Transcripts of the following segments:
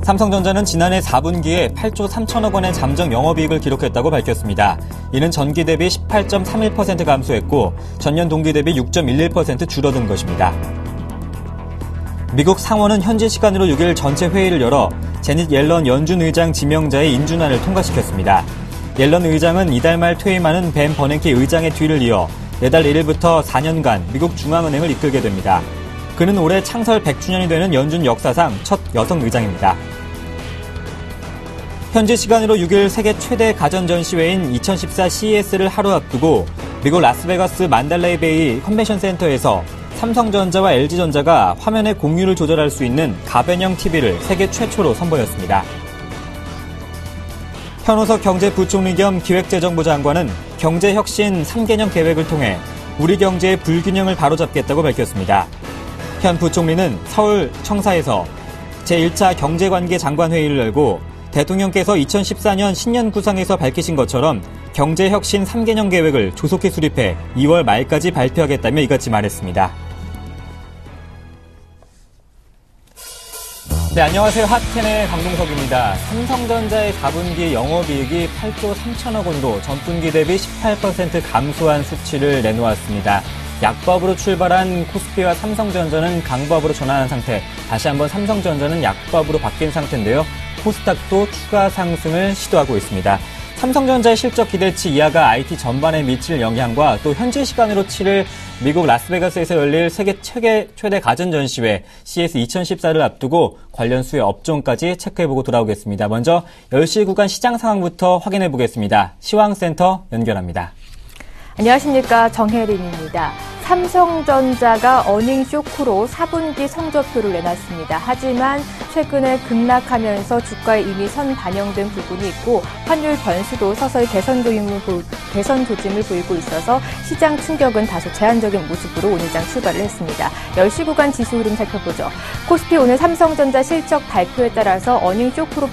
삼성전자는 지난해 4분기에 8조 3천억 원의 잠정 영업이익을 기록했다고 밝혔습니다. 이는 전기 대비 18.31% 감소했고 전년 동기 대비 6.11% 줄어든 것입니다. 미국 상원은 현지 시간으로 6일 전체 회의를 열어 제닛 옐런 연준 의장 지명자의 인준안을 통과시켰습니다. 옐런 의장은 이달 말 퇴임하는 벤 버냉키 의장의 뒤를 이어 내달 1일부터 4년간 미국 중앙은행을 이끌게 됩니다. 그는 올해 창설 100주년이 되는 연준 역사상 첫 여성 의장입니다. 현지 시간으로 6일 세계 최대 가전 전시회인 2014 CES를 하루 앞두고 미국 라스베가스 만달레이 베이 컨벤션 센터에서 삼성전자와 LG전자가 화면의 공유를 조절할 수 있는 가변형 TV를 세계 최초로 선보였습니다. 현우석 경제부총리 겸 기획재정부 장관은 경제혁신 3개년 계획을 통해 우리 경제의 불균형을 바로잡겠다고 밝혔습니다. 현 부총리는 서울 청사에서 제1차 경제관계 장관회의를 열고 대통령께서 2014년 신년 구상에서 밝히신 것처럼 경제혁신 3개년 계획을 조속히 수립해 2월 말까지 발표하겠다며 이같이 말했습니다. 네, 안녕하세요. 핫10의 강동석입니다. 삼성전자의 4분기 영업이익이 8조 3천억 원도 전분기 대비 18% 감소한 수치를 내놓았습니다. 약법으로 출발한 코스피와 삼성전자는 강법으로 전환한 상태, 다시 한번 삼성전자는 약법으로 바뀐 상태인데요. 코스닥도 추가 상승을 시도하고 있습니다. 삼성전자의 실적 기대치 이하가 IT 전반에 미칠 영향과 또 현지 시간으로 치를 미국 라스베가스에서 열릴 세계 최대 가전 전시회 CES 2014를 앞두고 관련 수혜 업종까지 체크해보고 돌아오겠습니다. 먼저 10시 구간 시장 상황부터 확인해보겠습니다. 시황센터 연결합니다. 안녕하십니까. 정혜린입니다. 삼성전자가 어닝 쇼크로 4분기 성적표를 내놨습니다. 하지만 최근에 급락하면서 주가에 이미 선 반영된 부분이 있고 환율 변수도 서서히 개선 조짐을 보이고 있어서 시장 충격은 다소 제한적인 모습으로 오늘장 출발을 했습니다. 10시 구간 지수 흐름 살펴보죠. 코스피 오늘 삼성전자 실적 발표에 따라서 어닝 쇼크로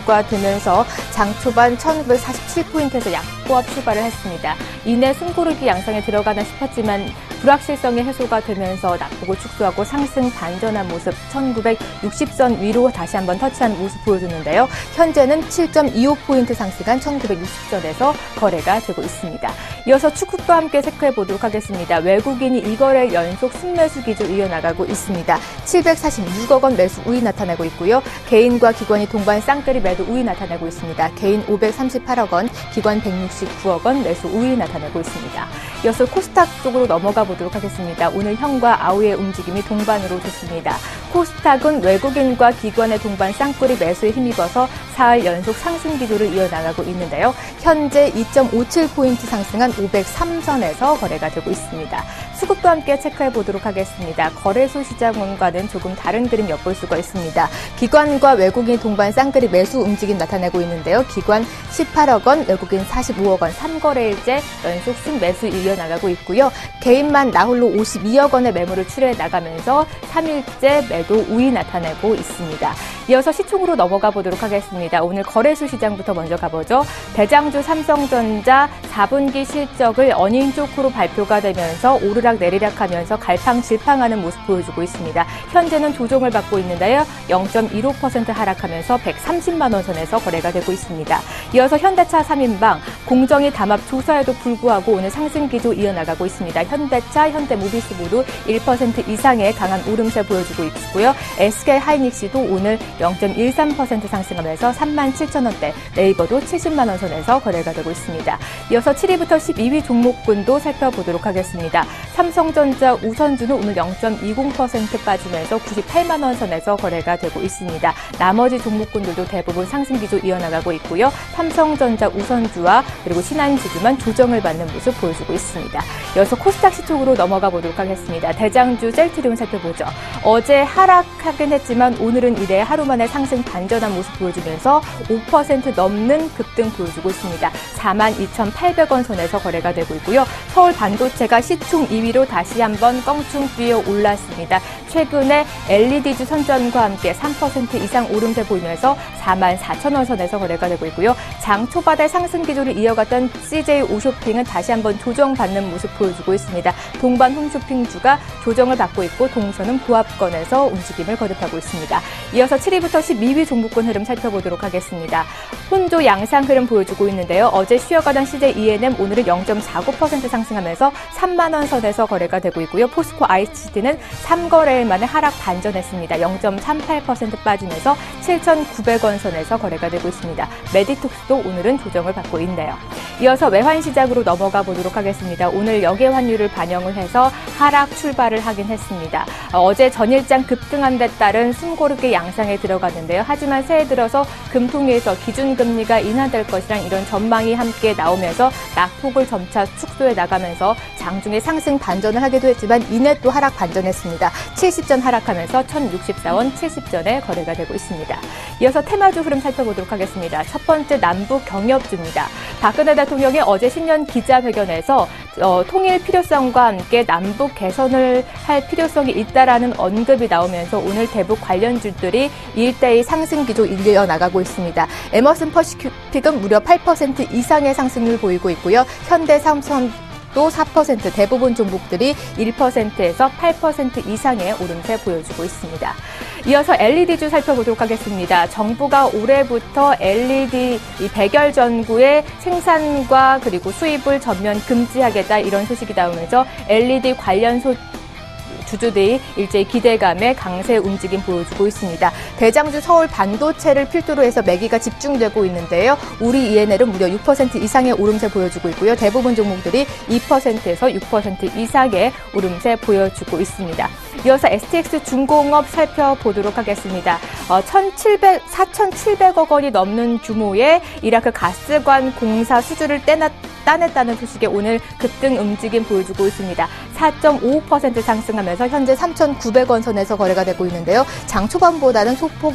가 되면서 장 초반 1947포인트에서 약보합 출발을 했습니다. 이내 숨고르기 양상에 들어가나 싶었지만 불확실성이 해소가 되면서 낙폭을 축소하고 상승 반전한 모습 1960선 위로 다시 한번 터치한 모습 보여주는데요. 현재는 7.25포인트 상승한 1960선에서 거래가 되고 있습니다. 이어서 축구와 함께 체크해보도록 하겠습니다. 외국인이 이거래 연속 순매수 기조를 이어나가고 있습니다. 746억 원 매수 우위 나타나고 있고요. 개인과 기관이 동반 쌍끌이 매도 우위 나타나고 있습니다. 개인 538억 원, 기관 169억 원 매수 우위 나타나고 있습니다. 이어서 코스닥 쪽으로 넘어가 보도록 하겠습니다. 오늘 현과 아우의 움직임이 동반으로 좋습니다. 코스닥은 외국인과 기관의 동반 쌍끌이 매수에 힘입어서 사흘 연속 상승 기조를 이어나가고 있는데요. 현재 2.57포인트 상승한 503선에서 거래가 되고 있습니다. 수급과 함께 체크해 보도록 하겠습니다. 거래소 시장원과는 조금 다른 그림 엿볼 수가 있습니다. 기관과 외국인 동반 쌍끌이 매수 움직임 나타내고 있는데요. 기관 18억 원, 외국인 45억 원 3거래일째 연속 순매수 이어나가고 있고요. 개인만 나홀로 52억 원의 매물을 출해 나가면서 3일째 매도 우위 나타내고 있습니다. 이어서 시총으로 넘어가 보도록 하겠습니다. 오늘 거래소 시장부터 먼저 가보죠. 대장주 삼성전자 4분기 실적을 어닝 쇼크로 발표가 되면서 오르락 내리락 하면서 갈팡질팡하는 모습 보여주고 있습니다. 현재는 조정을 받고 있는데요. 0.15% 하락하면서 130만 원 선에서 거래가 되고 있습니다. 이어서 현대차 3인방 공정위 담합 조사에도 불구하고 오늘 상승 기조 이어나가고 있습니다. 현대차, 현대모비스 모두 1% 이상의 강한 오름세 보여주고 있고요. SK하이닉스도 오늘 0.13% 상승하면서 37,000원대, 네이버도 70만 원 선에서 거래가 되고 있습니다. 이어서 7위부터 12위 종목군도 살펴보도록 하겠습니다. 삼성전자 우선주는 오늘 0.20% 빠지면서 98만 원 선에서 거래가 되고 있습니다. 나머지 종목군들도 대부분 상승 기조 이어나가고 있고요. 삼성전자 우선주와 그리고 신한지주만 조정을 받는 모습 보여주고 있습니다. 이어서 코스닥 시총으로 넘어가 보도록 하겠습니다. 대장주 셀트리온 살펴보죠. 어제 하락하긴 했지만 오늘은 이래 하루 만에 상승 반전한 모습 보여주면서 5% 넘는 급등 보여주고 있습니다. 42,800원 선에서 거래가 되고 있고요. 서울 반도체가 시총 2위로 다시 한번 껑충 뛰어 올랐습니다. 최근에 LED주 선전과 함께 3% 이상 오름세 보이면서 44,000원 선에서 거래가 되고 있고요. 장 초반에 상승 기조를 이어갔던 CJ 오쇼핑은 다시 한번 조정받는 모습 보여주고 있습니다. 동반 홈쇼핑주가 조정을 받고 있고 동선은 보합권에서 움직임을 거듭하고 있습니다. 이어서 7위부터 12위 종목군 흐름 살펴보도록 하겠습니다. 혼조 양상 흐름 보여주고 있는데요. 어제 쉬어가던 CJ E&M 오늘은 0.49% 상승하면서 3만 원 선에서 거래가 되고 있고요. 포스코 ICT는 3거래일 만에 하락 반전했습니다. 0.38% 빠지면서 7,900원 선에서 거래가 되고 있습니다. 메디톡스도 오늘은 조정을 받고 있네요. 이어서 외환 시장으로 넘어가 보도록 하겠습니다. 오늘 역외 환율을 반영을 해서 하락 출발을 하긴 했습니다. 어제 전일장 급등한 데 따른 숨고르기 양상에 들어갔는데요. 하지만 새해 들어서 금통위에서 기준금리가 인하될 것이란 이런 전망이 함께 나오면서 낙폭을 점차 축소해 나가면서 장중에 상승 반전을 하기도 했지만 이내 또 하락 반전했습니다. 70전 하락하면서 1,064원 70전에 거래가 되고 있습니다. 이어서 테마주 흐름 살펴보도록 하겠습니다. 첫 번째 남북 경협주입니다. 박근혜 대통령이 어제 신년 기자회견에서 통일 필요성과 함께 남북 개선을 할 필요성이 있다라는 언급이 나오면서 오늘 대북 관련주들이 1대2 상승 기조 이어나가고 있습니다. 에머슨 퍼시픽은 무려 8% 이상의 상승률 보이고 있고요. 현대 삼성 또 4%, 대부분 종목들이 1%에서 8% 이상의 오름세 보여주고 있습니다. 이어서 LED주 살펴보도록 하겠습니다. 정부가 올해부터 LED 백열 전구의 생산과 그리고 수입을 전면 금지하겠다 이런 소식이 나오면서 LED 관련 주주들이 일제히 기대감에 강세 움직임 보여주고 있습니다. 대장주 서울 반도체를 필두로 해서 매기가 집중되고 있는데요. 우리 E&L은 무려 6% 이상의 오름세 보여주고 있고요. 대부분 종목들이 2%에서 6% 이상의 오름세 보여주고 있습니다. 이어서 STX 중공업 살펴보도록 하겠습니다. 4,700억 원이 넘는 규모의 이라크 가스관 공사 수주를 따냈다는 소식에 오늘 급등 움직임 보여주고 있습니다. 4.55% 상승하면서 현재 3,900원 선에서 거래가 되고 있는데요. 장 초반보다는 소폭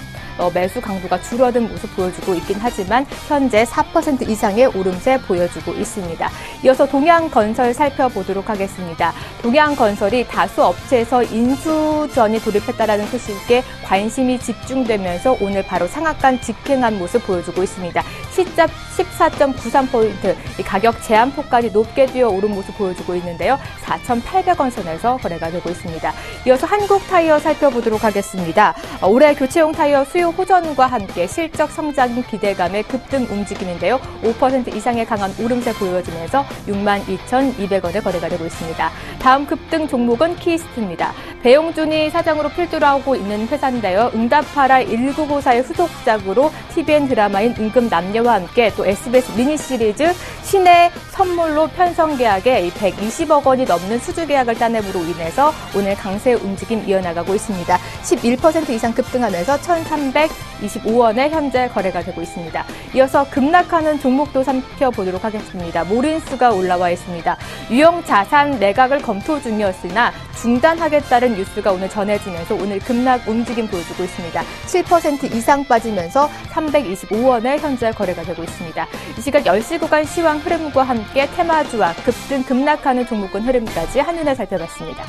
매수 강도가 줄어든 모습 보여주고 있긴 하지만 현재 4% 이상의 오름세 보여주고 있습니다. 이어서 동양건설 살펴보도록 하겠습니다. 동양건설이 다수 업체에서 인수전이 돌입했다라는 소식에 관심이 집중되면서 오늘 바로 상한가 직행한 모습 보여주고 있습니다. 시작 14.93포인트, 가격 제한폭까지 높게 뛰어오른 모습 보여주고 있는데요. 4,800원 선에서 거래가 되고 있습니다. 이어서 한국타이어 살펴보도록 하겠습니다. 올해 교체용 타이어 수요 호전과 함께 실적 성장 기대감의 급등 움직임인데요. 5% 이상의 강한 오름세 보여지면서 62,200원에 거래가 되고 있습니다. 다음 급등 종목은 키스트입니다. 배용준이 사장으로 필두로 하고 있는 회사인데요. 응답하라 1994의 후속작으로 TVN 드라마인 임금남녀와 함께 또 SBS 미니 시리즈 신의 선물로 편성 계약에 120억 원이 넘는 수주 계약을 따냄으로 인해서 오늘 강세 움직임 이어나가고 있습니다. 11% 이상 급등하면서 1,325원에 현재 거래가 되고 있습니다. 이어서 급락하는 종목도 살펴보도록 하겠습니다. 모린스가 올라와 있습니다. 유형 자산 매각을 검토 중이었으나 중단하겠다는 뉴스가 오늘 전해지면서 오늘 급락 움직임 보여주고 있습니다. 7% 이상 빠지면서 325원에 현재 거래가 되고 있습니다. 이 시각 10시 구간 시황 흐름과 함께 테마주와 급등 급락하는 종목군 흐름까지 한눈에 살펴봤습니다.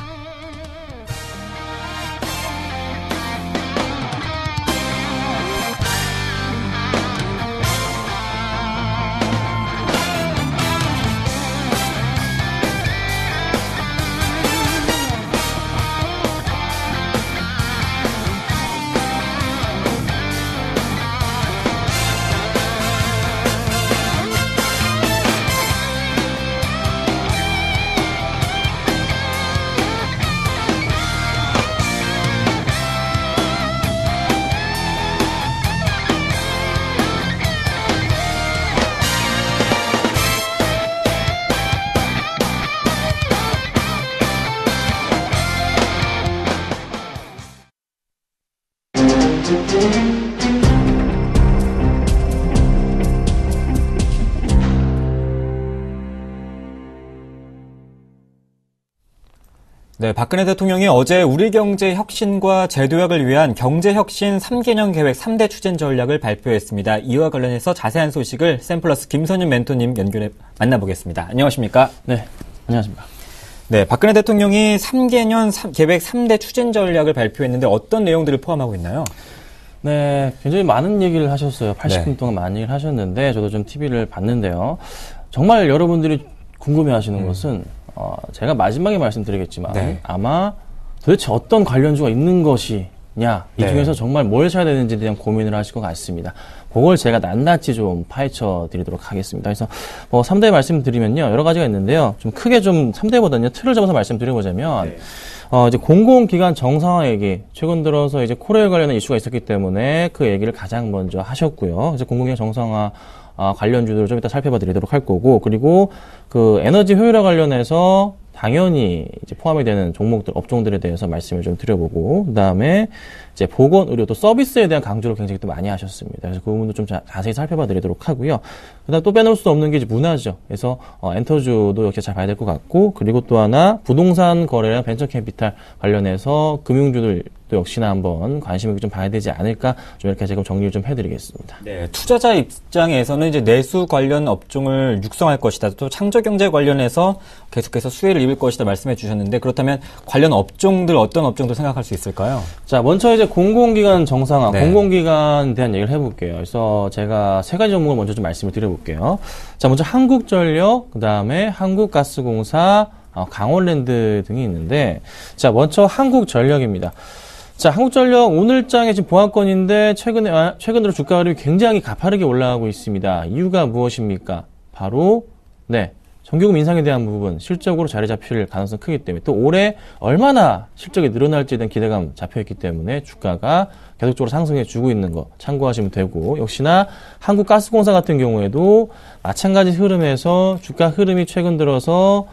네, 박근혜 대통령이 어제 우리 경제 혁신과 제도약을 위한 경제혁신 3개년 계획 3대 추진 전략을 발표했습니다. 이와 관련해서 자세한 소식을 샘플러스 김선윤 멘토님 연결해 만나보겠습니다. 안녕하십니까? 네, 안녕하십니까? 네, 박근혜 대통령이 3개년 계획 3대 추진 전략을 발표했는데 어떤 내용들을 포함하고 있나요? 네, 굉장히 많은 얘기를 하셨어요. 80분 동안 많은 얘기를 하셨는데 저도 좀 TV를 봤는데요. 정말 여러분들이 궁금해하시는 것은 제가 마지막에 말씀드리겠지만 네. 아마 도대체 어떤 관련주가 있는 것이냐 이 중에서 정말 뭘 사야 되는지에 대한 고민을 하실 것 같습니다. 그걸 제가 낱낱이 좀 파헤쳐 드리도록 하겠습니다. 그래서 3대 말씀드리면요. 여러 가지가 있는데요. 좀 크게 좀 3대보다는요. 틀을 잡아서 말씀드려보자면 이제 공공기관 정상화 얘기, 최근 들어서 이제 코레일 관련한 이슈가 있었기 때문에 그 얘기를 가장 먼저 하셨고요. 그래서 공공기관 정상화 관련주들을 좀 이따 살펴봐 드리도록 할 거고, 그리고 그 에너지 효율화 관련해서 당연히 이제 포함이 되는 종목들, 업종들에 대해서 말씀을 좀 드려보고, 그 다음에 이제 보건, 의료, 또 서비스에 대한 강조를 굉장히 또 많이 하셨습니다. 그래서 그 부분도 좀 자세히 살펴봐 드리도록 하고요. 그 다음 또 빼놓을 수 없는 게 이제 문화죠. 그래서 엔터주도 역시 잘 봐야 될 것 같고, 그리고 또 하나 부동산 거래랑 벤처 캐피탈 관련해서 금융주들 또 역시나 한번 관심 있게 좀 봐야 되지 않을까, 좀 이렇게 지금 정리를 좀 해드리겠습니다. 네, 투자자 입장에서는 이제 내수 관련 업종을 육성할 것이다. 또 창조경제 관련해서 계속해서 수혜를 입을 것이다 말씀해 주셨는데, 그렇다면 관련 업종들 어떤 업종들 생각할 수 있을까요? 자, 먼저 이제 공공기관 정상화, 공공기관에 대한 얘기를 해볼게요. 그래서 제가 세 가지 종목을 먼저 좀 말씀을 드려볼게요. 자, 먼저 한국전력, 그 다음에 한국가스공사, 강원랜드 등이 있는데, 자, 먼저 한국전력입니다. 자, 한국전력 오늘장에 지금 보합권인데 최근 들어 주가 흐름이 굉장히 가파르게 올라가고 있습니다. 이유가 무엇입니까? 바로 정규금 인상에 대한 부분 실적으로 자리 잡힐 가능성이 크기 때문에, 또 올해 얼마나 실적이 늘어날지에 대한 기대감 잡혀있기 때문에 주가가 계속적으로 상승해 주고 있는 거 참고하시면 되고, 역시나 한국가스공사 같은 경우에도 마찬가지 흐름에서 주가 흐름이 최근 들어서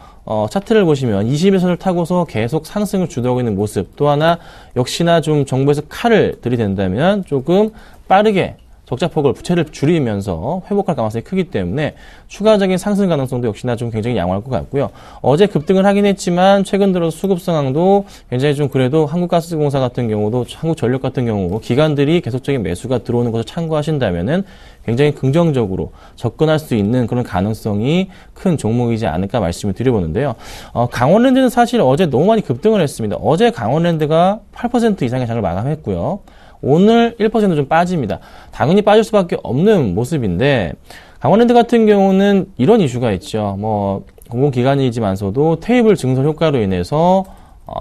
차트를 보시면 21선을 타고서 계속 상승을 주도하고 있는 모습, 또 하나 역시나 좀 정부에서 칼을 들이댄다면 조금 빠르게 적자폭을 부채를 줄이면서 회복할 가능성이 크기 때문에 추가적인 상승 가능성도 역시나 좀 굉장히 양호할 것 같고요. 어제 급등을 하긴 했지만 최근 들어 수급 상황도 굉장히 좀 그래도 한국가스공사 같은 경우도, 한국전력 같은 경우 기관들이 계속적인 매수가 들어오는 것을 참고하신다면은 굉장히 긍정적으로 접근할 수 있는 그런 가능성이 큰 종목이지 않을까 말씀을 드려보는데요. 강원랜드는 사실 어제 너무 많이 급등을 했습니다. 어제 강원랜드가 8% 이상의 장을 마감했고요. 오늘 1% 좀 빠집니다. 당연히 빠질 수밖에 없는 모습인데, 강원랜드 같은 경우는 이런 이슈가 있죠. 공공기관이지만서도 테이블 증설 효과로 인해서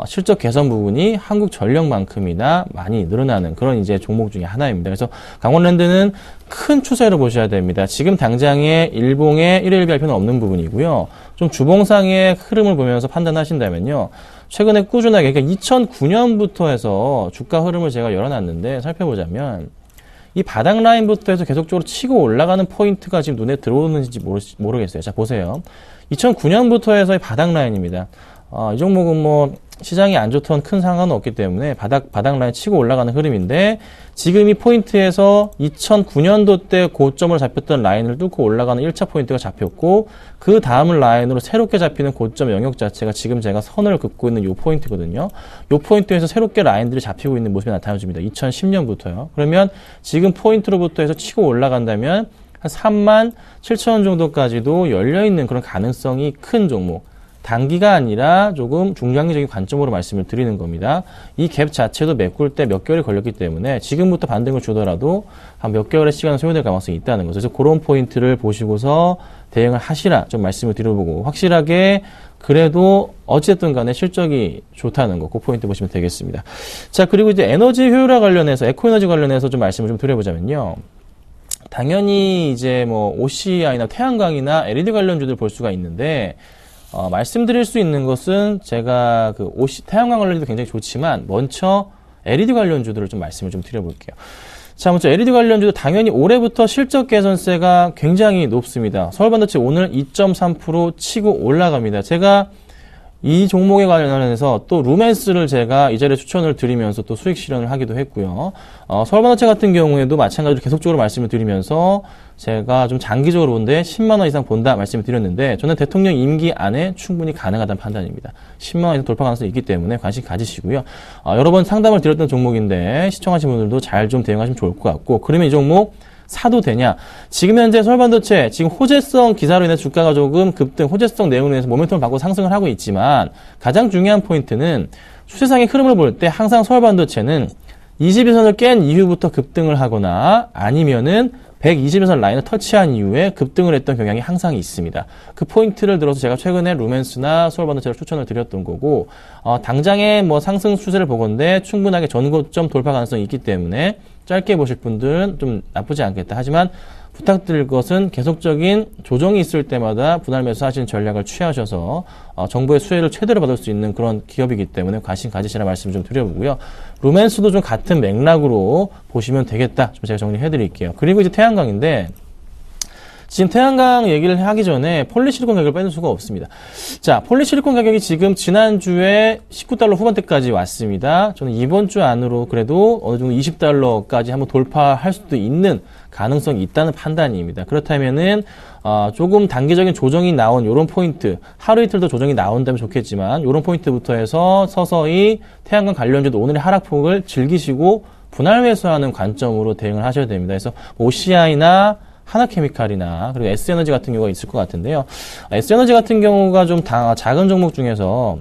실적 개선 부분이 한국전력만큼이나 많이 늘어나는 그런 이제 종목 중에 하나입니다. 그래서 강원랜드는 큰 추세로 보셔야 됩니다. 지금 당장의 일봉의 1일 발표는 없는 부분이고요. 좀 주봉상의 흐름을 보면서 판단하신다면요. 최근에 꾸준하게, 그러니까 2009년부터 해서 주가 흐름을 제가 열어놨는데 살펴보자면 이 바닥 라인부터 해서 계속적으로 치고 올라가는 포인트가 지금 눈에 들어오는지 모르겠어요. 자, 보세요. 2009년부터 해서 이 바닥 라인입니다. 이 종목은 시장이 안 좋던 큰 상관은 없기 때문에 바닥 라인 치고 올라가는 흐름인데, 지금 이 포인트에서 2009년도 때 고점을 잡혔던 라인을 뚫고 올라가는 1차 포인트가 잡혔고, 그 다음 라인으로 새롭게 잡히는 고점 영역 자체가 지금 제가 선을 긋고 있는 이 포인트거든요. 이 포인트에서 새롭게 라인들이 잡히고 있는 모습이 나타나줍니다. 2010년부터요. 그러면 지금 포인트로부터 해서 치고 올라간다면 한 37,000원 정도까지도 열려있는 그런 가능성이 큰 종목. 단기가 아니라 조금 중장기적인 관점으로 말씀을 드리는 겁니다. 이 갭 자체도 메꿀 때 몇 개월이 걸렸기 때문에 지금부터 반등을 주더라도 한 몇 개월의 시간은 소요될 가능성이 있다는 거죠. 그래서 그런 포인트를 보시고서 대응을 하시라 좀 말씀을 드려보고, 확실하게 그래도 어쨌든 간에 실적이 좋다는 거, 그 포인트 보시면 되겠습니다. 자, 그리고 이제 에너지 효율화 관련해서, 에코에너지 관련해서 좀 말씀을 좀 드려보자면요. 당연히 이제 OCI나 태양광이나 LED 관련주들 볼 수가 있는데, 말씀드릴 수 있는 것은 제가 태양광 관련주도 굉장히 좋지만 먼저 LED 관련주들을 좀 말씀을 좀 드려볼게요. 자, 먼저 LED 관련주도 당연히 올해부터 실적 개선세가 굉장히 높습니다. 서울반도체 오늘 2.3% 치고 올라갑니다. 제가 이 종목에 관련해서 또 루멘스를 제가 이 자리에 추천을 드리면서 또 수익 실현을 하기도 했고요. 서울반도체 같은 경우에도 마찬가지로 계속적으로 말씀을 드리면서 제가 좀 장기적으로 본데 10만 원 이상 본다 말씀을 드렸는데, 저는 대통령 임기 안에 충분히 가능하다는 판단입니다. 10만 원 이상 돌파 가능성이 있기 때문에 관심 가지시고요. 여러 번 상담을 드렸던 종목인데 시청하신 분들도 잘 좀 대응하시면 좋을 것 같고, 그러면 이 종목 사도 되냐? 지금 현재 서울반도체 지금 호재성 기사로 인해서 주가가 조금 급등, 호재성 내용으로 인해서 모멘텀을 받고 상승을 하고 있지만 가장 중요한 포인트는 추세상의 흐름을 볼 때 항상 서울반도체는 21선을 깬 이후부터 급등을 하거나 아니면은 120선 라인을 터치한 이후에 급등을 했던 경향이 항상 있습니다. 그 포인트를 들어서 제가 최근에 루멘스나 서울반도체를 추천을 드렸던 거고, 당장의 뭐 상승 추세를 보건대 충분하게 전고점 돌파 가능성이 있기 때문에 짧게 보실 분들은 좀 나쁘지 않겠다. 하지만 부탁드릴 것은 계속적인 조정이 있을 때마다 분할 매수하시는 전략을 취하셔서 정부의 수혜를 최대로 받을 수 있는 그런 기업이기 때문에 관심 가지시라 말씀 좀 드려보고요. 루멘스도 좀 같은 맥락으로 보시면 되겠다. 좀 제가 정리해 드릴게요. 그리고 이제 태양광인데 지금 태양광 얘기를 하기 전에 폴리실리콘 가격을 빼놓을 수가 없습니다. 자, 폴리실리콘 가격이 지금 지난주에 $19 후반대까지 왔습니다. 저는 이번 주 안으로 그래도 어느 정도 $20까지 한번 돌파할 수도 있는 가능성이 있다는 판단입니다. 그렇다면은 조금 단기적인 조정이 나온 요런 포인트, 하루 이틀 더 조정이 나온다면 좋겠지만 요런 포인트부터 해서 서서히 태양광 관련주도 오늘의 하락폭을 즐기시고 분할 매수하는 관점으로 대응을 하셔야 됩니다. 그래서 OCI나 하나케미칼이나 그리고 S에너지 같은 경우가 있을 것 같은데요. S에너지 같은 경우가 좀 작은 종목 중에서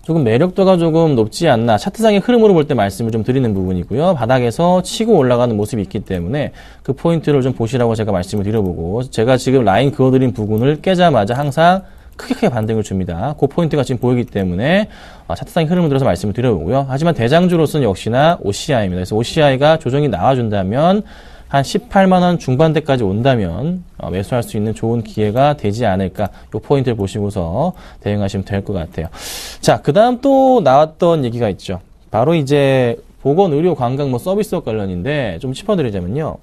조금 매력도가 조금 높지 않나, 차트상의 흐름으로 볼 때 말씀을 좀 드리는 부분이고요. 바닥에서 치고 올라가는 모습이 있기 때문에 그 포인트를 좀 보시라고 제가 말씀을 드려보고, 제가 지금 라인 그어드린 부분을 깨자마자 항상 크게 반등을 줍니다. 그 포인트가 지금 보이기 때문에 차트상의 흐름을 들어서 말씀을 드려보고요. 하지만 대장주로서는 역시나 OCI입니다. 그래서 OCI가 조정이 나와준다면 한 18만원 중반대까지 온다면 매수할 수 있는 좋은 기회가 되지 않을까, 이 포인트를 보시고서 대응하시면 될 것 같아요. 자, 그 다음 또 나왔던 얘기가 있죠. 바로 이제 보건, 의료, 관광, 뭐 서비스업 관련인데 좀 짚어드리자면요.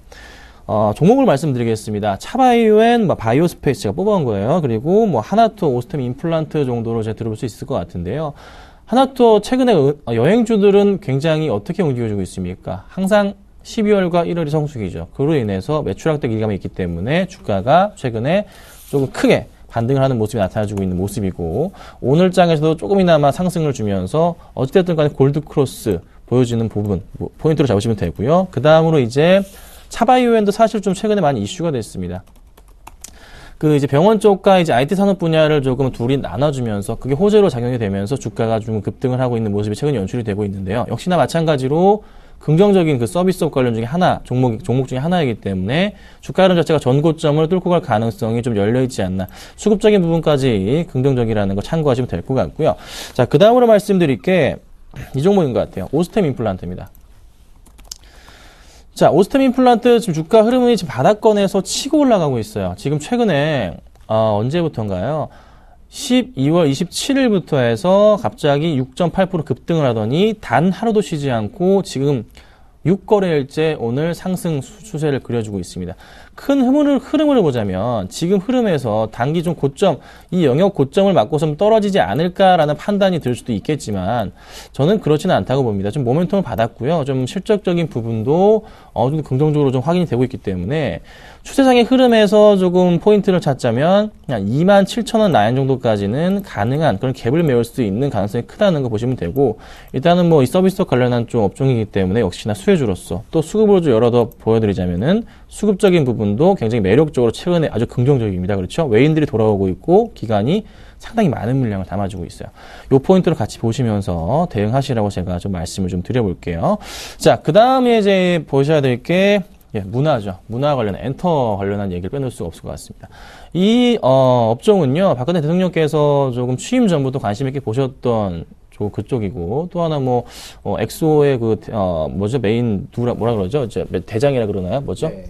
종목을 말씀드리겠습니다. 차바이오엔 바이오스페이스 제가 뽑아온 거예요. 그리고 뭐 하나투어, 오스템 임플란트 정도로 제가 들어볼 수 있을 것 같은데요. 하나투어 최근에 여행주들은 굉장히 어떻게 움직여주고 있습니까? 항상 12월과 1월이 성수기죠. 그로 인해서 매출 확대 기대감이 있기 때문에 주가가 최근에 조금 크게 반등을 하는 모습이 나타나주고 있는 모습이고, 오늘 장에서도 조금이나마 상승을 주면서 어찌됐든 간에 골드 크로스 보여지는 부분 포인트로 잡으시면 되고요. 그 다음으로 이제 차바이오엔도 사실 좀 최근에 많이 이슈가 됐습니다. 그 이제 병원 쪽과 이제 IT 산업 분야를 조금 둘이 나눠주면서 그게 호재로 작용이 되면서 주가가 좀 급등을 하고 있는 모습이 최근 연출이 되고 있는데요. 역시나 마찬가지로 긍정적인 그 서비스업 관련 중에 하나, 종목 중에 하나이기 때문에 주가 흐름 자체가 전고점을 뚫고 갈 가능성이 좀 열려있지 않나. 수급적인 부분까지 긍정적이라는 거 참고하시면 될 것 같고요. 자, 그 다음으로 말씀드릴 게 이 종목인 것 같아요. 오스템 임플란트입니다. 자, 오스템 임플란트 지금 주가 흐름이 지금 바닥권에서 치고 올라가고 있어요. 지금 최근에, 언제부터인가요? 12월 27일부터 해서 갑자기 6.8% 급등을 하더니 단 하루도 쉬지 않고 지금 6거래일째 오늘 상승 추세를 그려주고 있습니다. 큰 흐름을 보자면 지금 흐름에서 단기 좀 고점, 이 영역 고점을 맞고서 떨어지지 않을까라는 판단이 들 수도 있겠지만 저는 그렇지는 않다고 봅니다. 좀 모멘텀을 받았고요. 좀 실적적인 부분도 어느 정도 긍정적으로 좀 확인이 되고 있기 때문에 추세상의 흐름에서 조금 포인트를 찾자면 그냥 27,000원 라인 정도까지는 가능한 그런 갭을 메울 수 있는 가능성이 크다는 거 보시면 되고, 일단은 뭐 이 서비스업 관련한 좀 업종이기 때문에 역시나 수혜주로서 또 수급으로 좀 여러 더 보여드리자면은 수급적인 부분도 굉장히 매력적으로 최근에 아주 긍정적입니다. 그렇죠? 외인들이 돌아오고 있고 기간이 상당히 많은 물량을 담아주고 있어요. 요 포인트를 같이 보시면서 대응하시라고 제가 좀 말씀을 좀 드려볼게요. 자, 그 다음에 이제 보셔야 될 게 문화죠. 문화 관련, 엔터 관련한 얘기를 빼놓을 수가 없을 것 같습니다. 이 업종은요, 박근혜 대통령께서 조금 취임 전부터 관심 있게 보셨던 그쪽이고, 또 하나 엑소의 메인 뭐라 그러죠? 이제 대장이라 그러나요? 뭐죠? 네.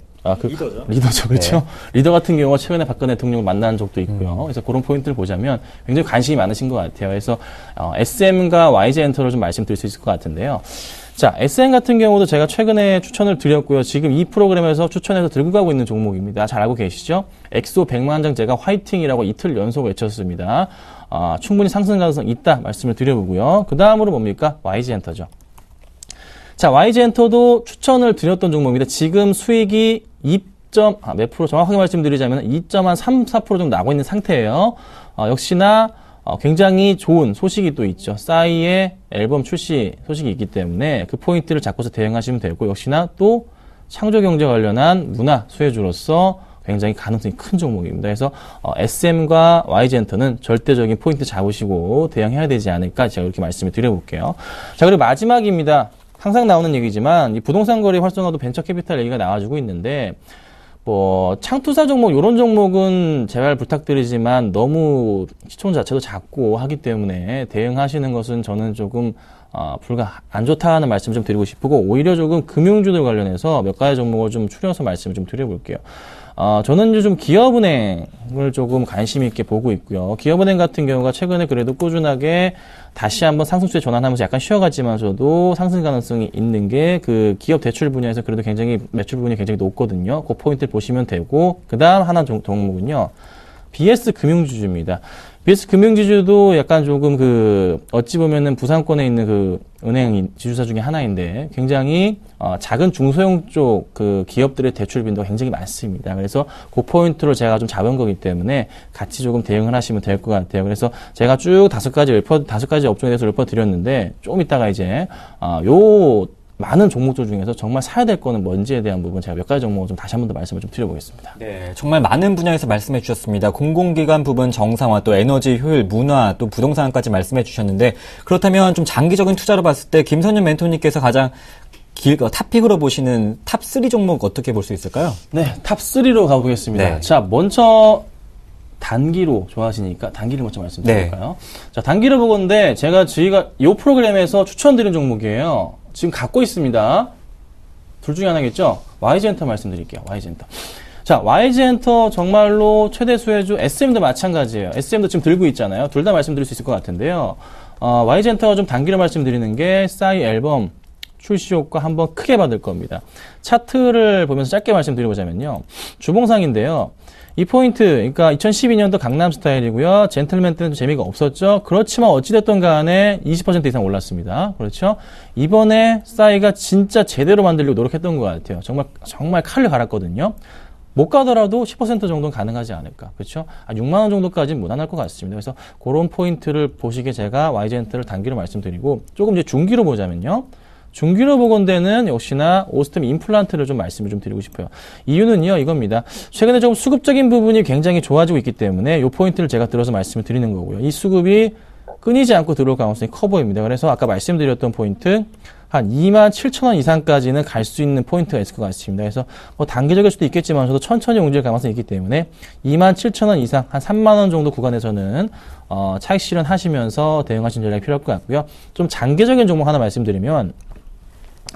리더죠. 그렇죠. 네. 리더 같은 경우가 최근에 박근혜 대통령을 만난 적도 있고요. 그래서 그런 포인트를 보자면 굉장히 관심이 많으신 것 같아요. 그래서 SM과 YG 엔터를 좀 말씀드릴 수 있을 것 같은데요. 자, SM 같은 경우도 제가 최근에 추천을 드렸고요. 지금 이 프로그램에서 추천해서 들고 가고 있는 종목입니다. 잘 알고 계시죠? 엑소 100만 장 제가 화이팅이라고 이틀 연속 외쳤습니다. 충분히 상승 가능성 있다 말씀을 드려보고요. 그 다음으로 뭡니까? YG 엔터죠. 자, YG 엔터도 추천을 드렸던 종목입니다. 지금 수익이 몇 프로 정확하게 말씀드리자면 2.34% 정도 나고 있는 상태예요. 역시나 굉장히 좋은 소식이 또 있죠. 싸이의 앨범 출시 소식이 있기 때문에 그 포인트를 잡고서 대응하시면 되고, 역시나 또 창조경제 관련한 문화 수혜주로서 굉장히 가능성이 큰 종목입니다. 그래서 SM과 YG엔터는 절대적인 포인트 잡으시고 대응해야 되지 않을까 제가 이렇게 말씀을 드려볼게요. 자, 그리고 마지막입니다. 항상 나오는 얘기지만 이 부동산 거래 활성화도 벤처 캐피탈 얘기가 나와주고 있는데 창투사 종목 이런 종목은 제발 부탁드리지만 너무 시총 자체도 작고 하기 때문에 대응하시는 것은 저는 조금 안 좋다는 말씀 좀 드리고 싶고 오히려 조금 금융주들 관련해서 몇 가지 종목을 좀 추려서 말씀을 좀 드려볼게요. 저는 요즘 기업은행을 조금 관심 있게 보고 있고요. 기업은행 같은 경우가 최근에 그래도 꾸준하게 다시 한번 상승세에 전환하면서 약간 쉬어갔지만서도 상승 가능성이 있는 게 그 기업 대출 분야에서 그래도 굉장히 매출 부분이 굉장히 높거든요. 그 포인트를 보시면 되고 그 다음 하나 종목은요. BS 금융지주입니다. BS 금융지주도 약간 조금 어찌 보면은 부산권에 있는 그 은행 지주사 중에 하나인데 굉장히 작은 중소형 쪽 그 기업들의 대출 빈도가 굉장히 많습니다. 그래서 그 포인트로 제가 좀 잡은 거기 때문에 같이 조금 대응을 하시면 될 것 같아요. 그래서 제가 쭉 다섯 가지 업종에 대해서 읊어드렸는데 좀 이따가 이제 많은 종목들 중에서 정말 사야 될 거는 뭔지에 대한 부분 제가 몇 가지 종목을 좀 다시 한 번 더 말씀을 좀 드려보겠습니다. 네, 정말 많은 분야에서 말씀해 주셨습니다. 공공기관 부분 정상화, 또 에너지 효율, 문화, 또 부동산까지 말씀해 주셨는데 그렇다면 좀 장기적인 투자로 봤을 때 김선윤 멘토님께서 가장 탑픽으로 보시는 탑3 종목 어떻게 볼 수 있을까요? 네, 탑3로 가보겠습니다. 네. 자, 먼저 단기로 좋아하시니까 단기를 먼저 말씀드릴까요? 네. 자, 단기로 보건데 저희가 이 프로그램에서 추천드린 종목이에요. 지금 갖고 있습니다. 둘 중에 하나겠죠? YG엔터 말씀드릴게요. YG엔터. 자, YG엔터 정말로 최대 수혜주 SM도 마찬가지예요. SM도 지금 들고 있잖아요. 둘 다 말씀드릴 수 있을 것 같은데요. YG엔터가 좀 단기로 말씀드리는 게 싸이 앨범 출시 효과 한번 크게 받을 겁니다. 차트를 보면서 짧게 말씀드려보자면요. 주봉상인데요. 이 포인트, 그러니까 2012년도 강남 스타일이고요. 젠틀맨 때는 재미가 없었죠. 그렇지만 어찌됐든 간에 20% 이상 올랐습니다. 그렇죠? 이번에 싸이가 진짜 제대로 만들려고 노력했던 것 같아요. 정말 칼을 갈았거든요. 못 가더라도 10% 정도는 가능하지 않을까. 그렇죠? 6만 원 정도까지는 무난할 것 같습니다. 그래서 그런 포인트를 보시기에 제가 YG엔터를 단기로 말씀드리고 조금 이제 중기로 보자면요. 중기로 보건대는 역시나 오스템 임플란트를 좀 말씀을 좀 드리고 싶어요. 이유는요, 이겁니다. 최근에 조금 수급적인 부분이 굉장히 좋아지고 있기 때문에 이 포인트를 제가 들어서 말씀을 드리는 거고요. 이 수급이 끊이지 않고 들어올 가능성이 커 보입니다. 그래서 아까 말씀드렸던 포인트, 한 27,000원 이상까지는 갈 수 있는 포인트가 있을 것 같습니다. 그래서 단기적일 수도 있겠지만 저도 천천히 옮길 가능성이 있기 때문에 27,000원 이상, 한 3만 원 정도 구간에서는 차익 실현하시면서 대응하시는 전략이 필요할 것 같고요. 좀 장기적인 종목 하나 말씀드리면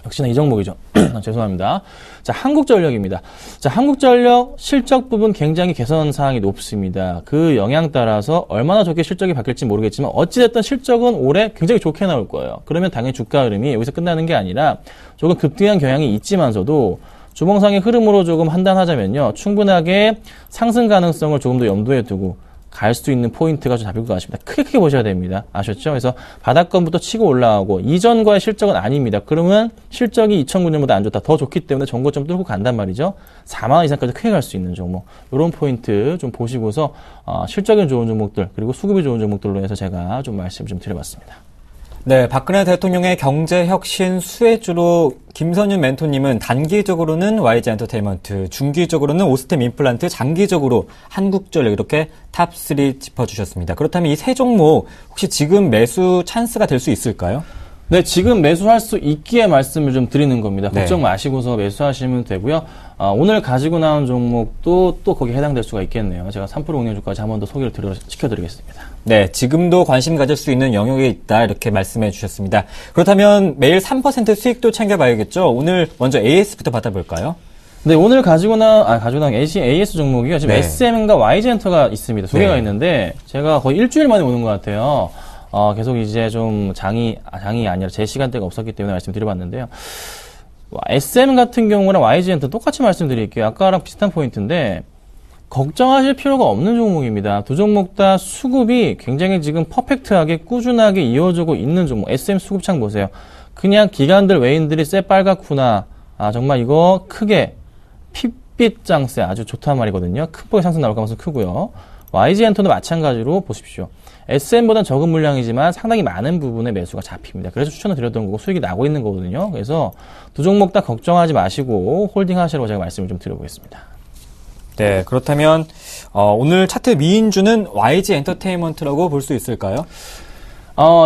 역시나 이 종목이죠. 죄송합니다. 자, 한국전력입니다. 자, 한국전력 실적 부분 굉장히 개선 사항이 높습니다. 그 영향 따라서 얼마나 좋게 실적이 바뀔지 모르겠지만 어찌됐든 실적은 올해 굉장히 좋게 나올 거예요. 그러면 당연히 주가 흐름이 여기서 끝나는 게 아니라 조금 급등한 경향이 있지만서도 주봉상의 흐름으로 조금 판단하자면요. 충분하게 상승 가능성을 조금 더 염두에 두고 갈 수 있는 포인트가 좀 잡힐 것 같습니다. 크게 보셔야 됩니다. 아셨죠? 그래서 바닥권부터 치고 올라가고 이전과의 실적은 아닙니다. 그러면 실적이 2009년보다 안 좋다. 더 좋기 때문에 전고점 뚫고 간단 말이죠. 4만 원 이상까지 크게 갈 수 있는 종목. 이런 포인트 좀 보시고서 실적이 좋은 종목들 그리고 수급이 좋은 종목들로 해서 제가 좀 말씀 좀 드려봤습니다. 네, 박근혜 대통령의 경제혁신 수혜주로 김선윤 멘토님은 단기적으로는 YG엔터테인먼트, 중기적으로는 오스템 임플란트, 장기적으로 한국전력 이렇게 탑3 짚어주셨습니다. 그렇다면 이 세 종목 혹시 지금 매수 찬스가 될 수 있을까요? 네, 지금 매수할 수 있기에 말씀을 좀 드리는 겁니다. 네. 걱정 마시고서 매수하시면 되고요. 오늘 가지고 나온 종목도 또 거기에 해당될 수가 있겠네요. 제가 3% 운영주까지 한 번 더 소개를 시켜드리겠습니다. 네, 지금도 관심 가질 수 있는 영역에 있다 이렇게 말씀해 주셨습니다. 그렇다면 매일 3% 수익도 챙겨봐야겠죠? 오늘 먼저 AS부터 받아볼까요? 네, 오늘 가지고 나온 AS 종목이요. 지금 네. SM과 YG엔터가 있습니다. 두 개가 네. 있는데 제가 거의 일주일 만에 오는 것 같아요. 계속 이제 좀 장이 아니라 제 시간대가 없었기 때문에 말씀드려봤는데요. SM 같은 경우랑 YG엔터 똑같이 말씀드릴게요. 아까랑 비슷한 포인트인데 걱정하실 필요가 없는 종목입니다. 두 종목 다 수급이 굉장히 지금 퍼펙트하게 꾸준하게 이어지고 있는 종목. SM 수급창 보세요. 그냥 기관들 외인들이 새빨갛구나. 정말 이거 크게 핏빛 장세 아주 좋단 말이거든요. 큰 폭의 상승 나올 가능성 크고요. YG엔터도 마찬가지로 보십시오. SM보다는 적은 물량이지만 상당히 많은 부분의 매수가 잡힙니다. 그래서 추천을 드렸던 거고 수익이 나고 있는 거거든요. 그래서 두 종목 다 걱정하지 마시고 홀딩 하시라고 제가 말씀을 좀 드려보겠습니다. 네, 그렇다면 오늘 차트 미인주는 YG 엔터테인먼트라고 볼 수 있을까요?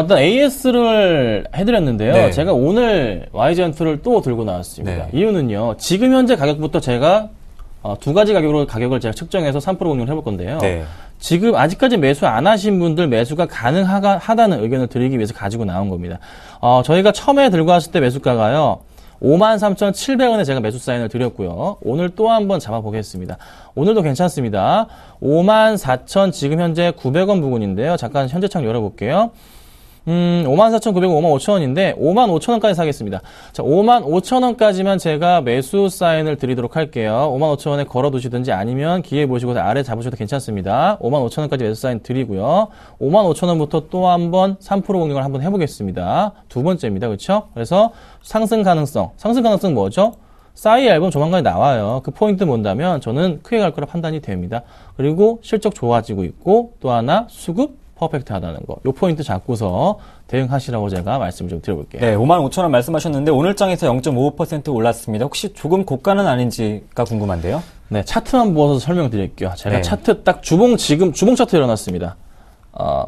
일단 AS를 해드렸는데요. 네. 제가 오늘 YG엔터를 또 들고 나왔습니다. 네. 이유는요. 지금 현재 가격부터 제가 두 가지 가격을 제가 측정해서 3% 공유를 해볼 건데요. 네. 지금 아직까지 매수 안 하신 분들 매수가 가능하다는 의견을 드리기 위해서 가지고 나온 겁니다. 저희가 처음에 들고 왔을 때 매수가가요. 53,700원에 제가 매수 사인을 드렸고요. 오늘 또 한번 잡아보겠습니다. 오늘도 괜찮습니다. 54,000 지금 현재 900원 부근인데요. 잠깐 현재창 열어볼게요. 54,900원, 55,000원인데 55,000원까지 사겠습니다. 자, 55,000원까지만 제가 매수 사인을 드리도록 할게요. 55,000원에 걸어두시든지 아니면 기회 보시고 아래 잡으셔도 괜찮습니다. 55,000원까지 매수 사인 드리고요. 55,000원부터 또 한번 3% 공격을 한번 해보겠습니다. 두 번째입니다. 그렇죠? 그래서 상승 가능성 뭐죠? 싸이 앨범 조만간에 나와요. 그 포인트 본다면 저는 크게 갈 거라 판단이 됩니다. 그리고 실적 좋아지고 있고 또 하나 수급 퍼펙트하다는 거. 요 포인트 잡고서 대응하시라고 제가 말씀을 좀 드려볼게요. 네, 55,000원 말씀하셨는데 오늘 장에서 0.55% 올랐습니다. 혹시 조금 고가는 아닌지가 궁금한데요. 네, 차트만 보아서 설명드릴게요. 제가 네. 차트 딱 주봉 차트 일어났습니다.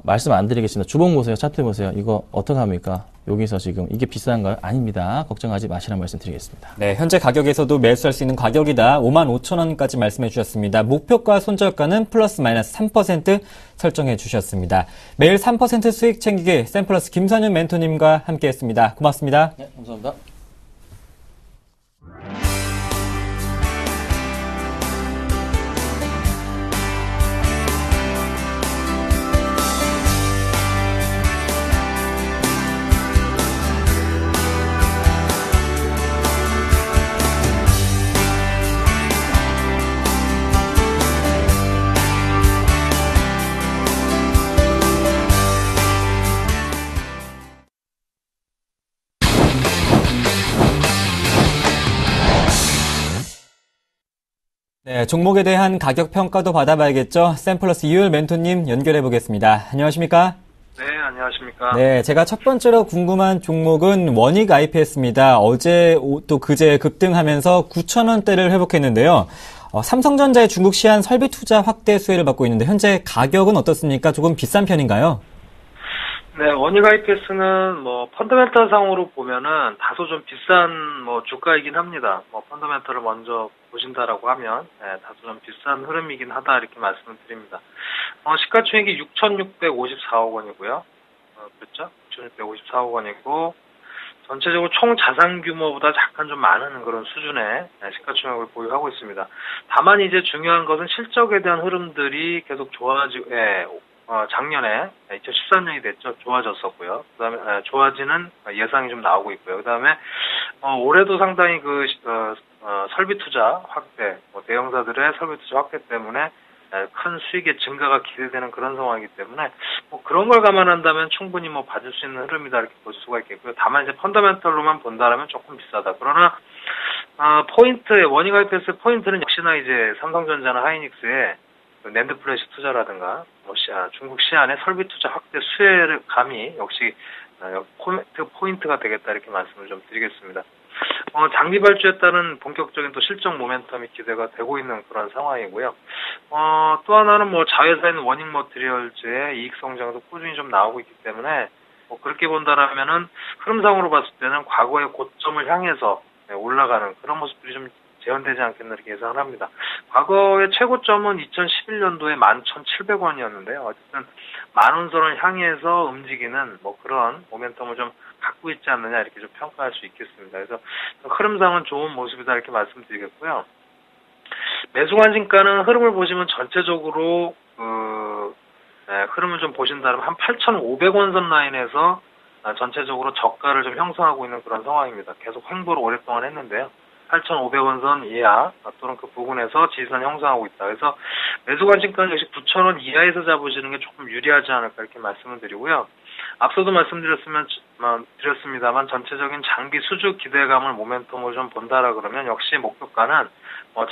말씀 안 드리겠습니다. 주봉 보세요. 차트 보세요. 이거 어떡합니까? 여기서 지금 이게 비싼가요? 아닙니다. 걱정하지 마시라는 말씀 드리겠습니다. 네, 현재 가격에서도 매수할 수 있는 가격이다. 55,000원까지 말씀해 주셨습니다. 목표가 손절가는 플러스 마이너스 3% 설정해 주셨습니다. 매일 3% 수익 챙기기 샘플러스 김선윤 멘토님과 함께했습니다. 고맙습니다. 네, 감사합니다. 네, 종목에 대한 가격 평가도 받아봐야겠죠. 샘플러스 이율 멘토님 연결해 보겠습니다. 안녕하십니까? 네, 안녕하십니까? 네, 제가 첫 번째로 궁금한 종목은 원익 IPS입니다. 어제 또 그제 급등하면서 9,000원대를 회복했는데요. 삼성전자의 중국 시안 설비 투자 확대 수혜를 받고 있는데 현재 가격은 어떻습니까? 조금 비싼 편인가요? 네, 원익 IPS는 펀더멘털 상으로 보면은 다소 좀 비싼 주가이긴 합니다. 펀더멘털을 먼저 보신다라고 하면, 다소 좀 비싼 흐름이긴 하다, 이렇게 말씀을 드립니다. 시가총액이 6,654억 원이고요. 그렇죠? 6,654억 원이고, 전체적으로 총 자산 규모보다 약간 좀 많은 그런 수준의 시가총액을 보유하고 있습니다. 다만 이제 중요한 것은 실적에 대한 흐름들이 계속 작년에 2013년이 됐죠. 좋아졌었고요. 그다음에 좋아지는 예상이 좀 나오고 있고요. 그다음에 올해도 상당히 설비 투자 확대, 대형사들의 설비 투자 확대 때문에 큰 수익의 증가가 기대되는 그런 상황이기 때문에 그런 걸 감안한다면 충분히 봐줄 수 있는 흐름이다 이렇게 볼 수가 있겠고요. 다만 이제 펀더멘털로만 본다라면 조금 비싸다. 그러나 원익 IPS 포인트는 역시나 이제 삼성전자나 하이닉스의 낸드 플래시 투자라든가 중국 시안의 설비 투자 확대 수혜감이 역시 포인트가 되겠다 이렇게 말씀을 좀 드리겠습니다. 장기 발주에 따른 본격적인 또 실적 모멘텀이 기대가 되고 있는 그런 상황이고요. 또 하나는 자회사인 원익 머티리얼즈의 이익 성장도 꾸준히 좀 나오고 있기 때문에 그렇게 본다라면은 흐름상으로 봤을 때는 과거의 고점을 향해서 올라가는 그런 모습들이 좀 재현되지 않겠나 이렇게 예상을 합니다. 과거의 최고점은 2011년도에 11,700원이었는데요. 어쨌든 10,000원선을 향해서 움직이는 그런 모멘텀을 좀 갖고 있지 않느냐 이렇게 좀 평가할 수 있겠습니다. 그래서 흐름상은 좋은 모습이다 이렇게 말씀드리겠고요. 매수관심가는 흐름을 보시면 전체적으로 흐름을 좀 보신다면 한 8,500원 선 라인에서 전체적으로 저가를 좀 형성하고 있는 그런 상황입니다. 계속 횡보를 오랫동안 했는데요. 8,500원 선 이하 또는 그 부근에서 지지선 형성하고 있다. 그래서 매수 관심가는 역시 9,000원 이하에서 잡으시는 게 조금 유리하지 않을까 이렇게 말씀을 드리고요. 앞서도 말씀드렸습니다만 전체적인 장기 수주 기대감을 모멘텀을 좀 본다라 그러면 역시 목표가는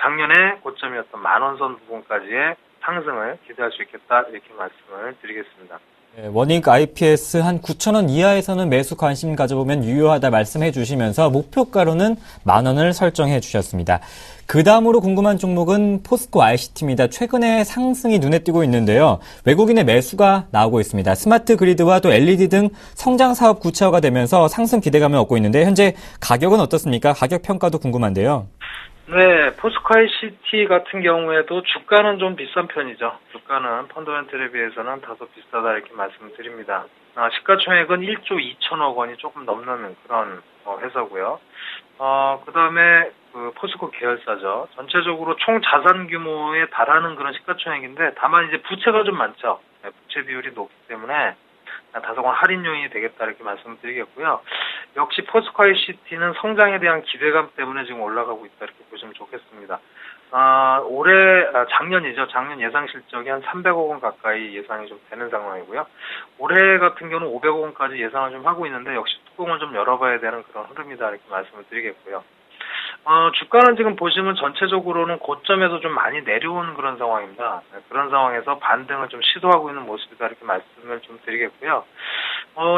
작년에 고점이었던 10,000원 선 부분까지의 상승을 기대할 수 있겠다 이렇게 말씀을 드리겠습니다. 네, 원익 IPS 한 9,000원 이하에서는 매수 관심 가져보면 유효하다 말씀해 주시면서 목표가로는 10,000원을 설정해 주셨습니다. 그 다음으로 궁금한 종목은 포스코 ICT입니다. 최근에 상승이 눈에 띄고 있는데요. 외국인의 매수가 나오고 있습니다. 스마트 그리드와 또 LED 등 성장 사업 구체화가 되면서 상승 기대감을 얻고 있는데 현재 가격은 어떻습니까? 가격 평가도 궁금한데요. 네, 포스코 ICT 같은 경우에도 주가는 좀 비싼 편이죠. 주가는 펀더멘털에 비해서는 다소 비싸다 이렇게 말씀을 드립니다. 시가총액은 1조 2천억 원이 조금 넘는 그런 회사고요. 그 다음에 그 포스코 계열사죠. 전체적으로 총 자산 규모에 달하는 그런 시가총액인데 다만 이제 부채가 좀 많죠. 네, 부채 비율이 높기 때문에 다소간 할인 요인이 되겠다 이렇게 말씀을 드리겠고요. 역시 포스코 ICT는 성장에 대한 기대감 때문에 지금 올라가고 있다 이렇게 보시면 좋겠습니다. 작년이죠. 작년 예상 실적이 한 300억 원 가까이 예상이 좀 되는 상황이고요. 올해 같은 경우는 500억 원까지 예상을 좀 하고 있는데 역시 뚜껑을 좀 열어봐야 되는 그런 흐름이다 이렇게 말씀을 드리겠고요. 주가는 지금 보시면 전체적으로는 고점에서 좀 많이 내려오는 그런 상황입니다. 그런 상황에서 반등을 좀 시도하고 있는 모습이다 이렇게 말씀을 좀 드리겠고요.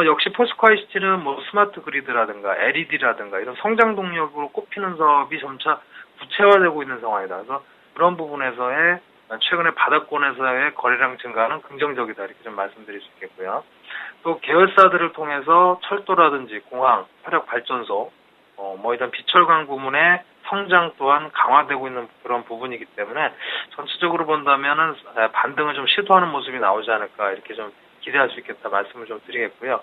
역시 포스코 ICT는 뭐 스마트 그리드라든가 LED라든가 이런 성장 동력으로 꼽히는 사업이 점차 구체화되고 있는 상황이다. 그래서 그런 부분에서의 최근에 바닥권에서의 거래량 증가는 긍정적이다 이렇게 좀 말씀드릴 수 있겠고요. 또 계열사들을 통해서 철도라든지 공항, 화력 발전소 이런 비철광 부문의 성장 또한 강화되고 있는 그런 부분이기 때문에 전체적으로 본다면은 반등을 좀 시도하는 모습이 나오지 않을까 이렇게 좀 기대할 수 있겠다 말씀을 좀 드리겠고요.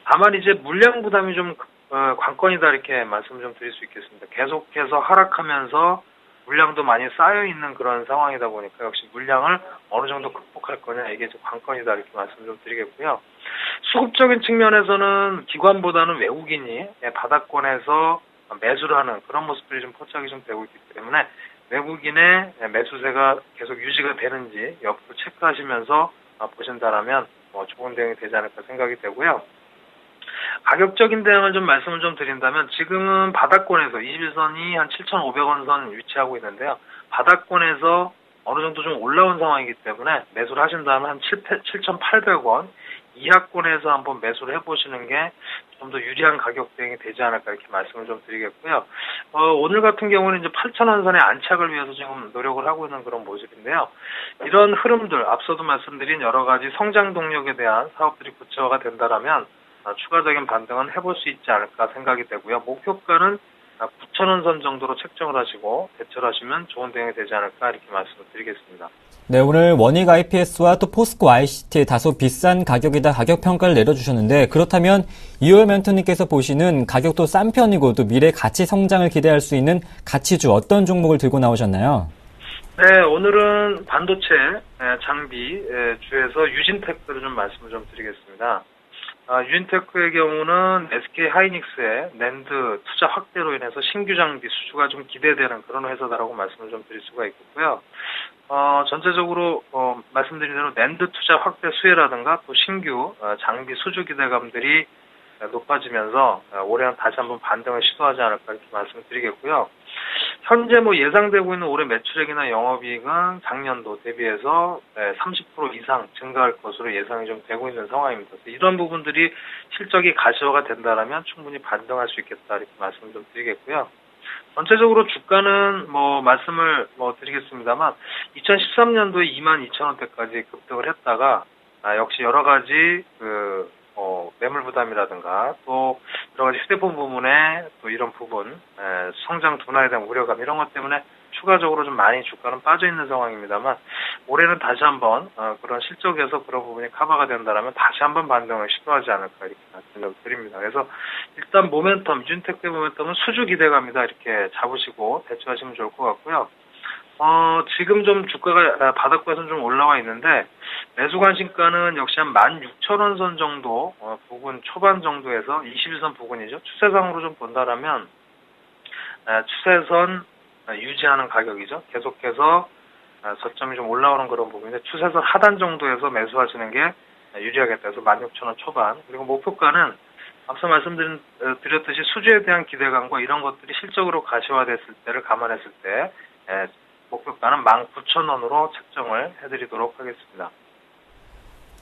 다만 이제 물량 부담이 좀 관건이다 이렇게 말씀을 좀 드릴 수 있겠습니다. 계속해서 하락하면서 물량도 많이 쌓여 있는 그런 상황이다 보니까 역시 물량을 어느 정도 극복할 거냐 이게 좀 관건이다 이렇게 말씀을 좀 드리겠고요. 수급적인 측면에서는 기관보다는 외국인이 바닥권에서 매수를 하는 그런 모습들이 좀 포착이 좀 되고 있기 때문에 외국인의 매수세가 계속 유지가 되는지 여부를 체크하시면서 보신다라면 좋은 대응이 되지 않을까 생각이 되고요. 가격적인 대응을 좀 말씀을 좀 드린다면 지금은 바닥권에서 21선이 한 7,500원 선 위치하고 있는데요. 바닥권에서 어느 정도 좀 올라온 상황이기 때문에 매수를 하신다면 한 7,800원 이하권에서 한번 매수를 해보시는 게 좀 더 유리한 가격 대응이 되지 않을까 이렇게 말씀을 좀 드리겠고요. 오늘 같은 경우는 이제 8,000원 선의 안착을 위해서 지금 노력을 하고 있는 그런 모습인데요. 이런 흐름들, 앞서도 말씀드린 여러 가지 성장 동력에 대한 사업들이 구체화가 된다라면 추가적인 반등은 해볼 수 있지 않을까 생각이 되고요. 목표가는 9,000원 선 정도로 책정을 하시고 대처를 하시면 좋은 대응이 되지 않을까 이렇게 말씀을 드리겠습니다. 네, 오늘 원익 IPS와 또 포스코 ICT의 다소 비싼 가격이다 가격 평가를 내려주셨는데 그렇다면 이호연 멘토님께서 보시는 가격도 싼 편이고 또 미래 가치 성장을 기대할 수 있는 가치주 어떤 종목을 들고 나오셨나요? 네, 오늘은 반도체 장비 주에서 유진테크를 좀 말씀을 좀 드리겠습니다. 유진테크의 경우는 SK 하이닉스의 낸드 투자 확대로 인해서 신규 장비 수주가 좀 기대되는 그런 회사다라고 말씀을 좀 드릴 수가 있고요. 전체적으로 말씀드린 대로 낸드 투자 확대 수혜라든가 또 신규 장비 수주 기대감들이 높아지면서 올해는 다시 한번 반등을 시도하지 않을까 이렇게 말씀드리겠고요. 현재 예상되고 있는 올해 매출액이나 영업이익은 작년도 대비해서 30% 이상 증가할 것으로 예상이 좀 되고 있는 상황입니다. 그래서 이런 부분들이 실적이 가시화가 된다라면 충분히 반등할 수 있겠다 이렇게 말씀을 좀 드리겠고요. 전체적으로 주가는 말씀을 드리겠습니다만 2013년도에 22,000원대까지 급등을 했다가 역시 여러 가지 매물 부담이라든가 또 여러 가지 휴대폰 부문에 또 이런 부분 성장 둔화에 대한 우려감 이런 것 때문에 추가적으로 좀 많이 주가는 빠져 있는 상황입니다만 올해는 다시 한번 그런 실적에서 그런 부분이 커버가 된다라면 다시 한번 반등을 시도하지 않을까 이렇게 말씀을 드립니다. 그래서 일단 모멘텀, 유진테크의 모멘텀은 수주 기대감이다 이렇게 잡으시고 대처하시면 좋을 것 같고요. 지금 좀 주가가 바닥권에서는 좀 올라와 있는데 매수 관심가는 역시 한 16,000원 선 정도 부근 초반 정도에서 21선 부근이죠. 추세상으로 좀 본다라면 추세선 유지하는 가격이죠. 계속해서 저점이 좀 올라오는 그런 부분인데 추세선 하단 정도에서 매수하시는 게 유리하겠다 해서 16,000원 초반 그리고 목표가는 앞서 말씀드렸듯이 수주에 대한 기대감과 이런 것들이 실적으로 가시화됐을 때를 감안했을 때 목표가는 19,000원으로 책정을 해드리도록 하겠습니다.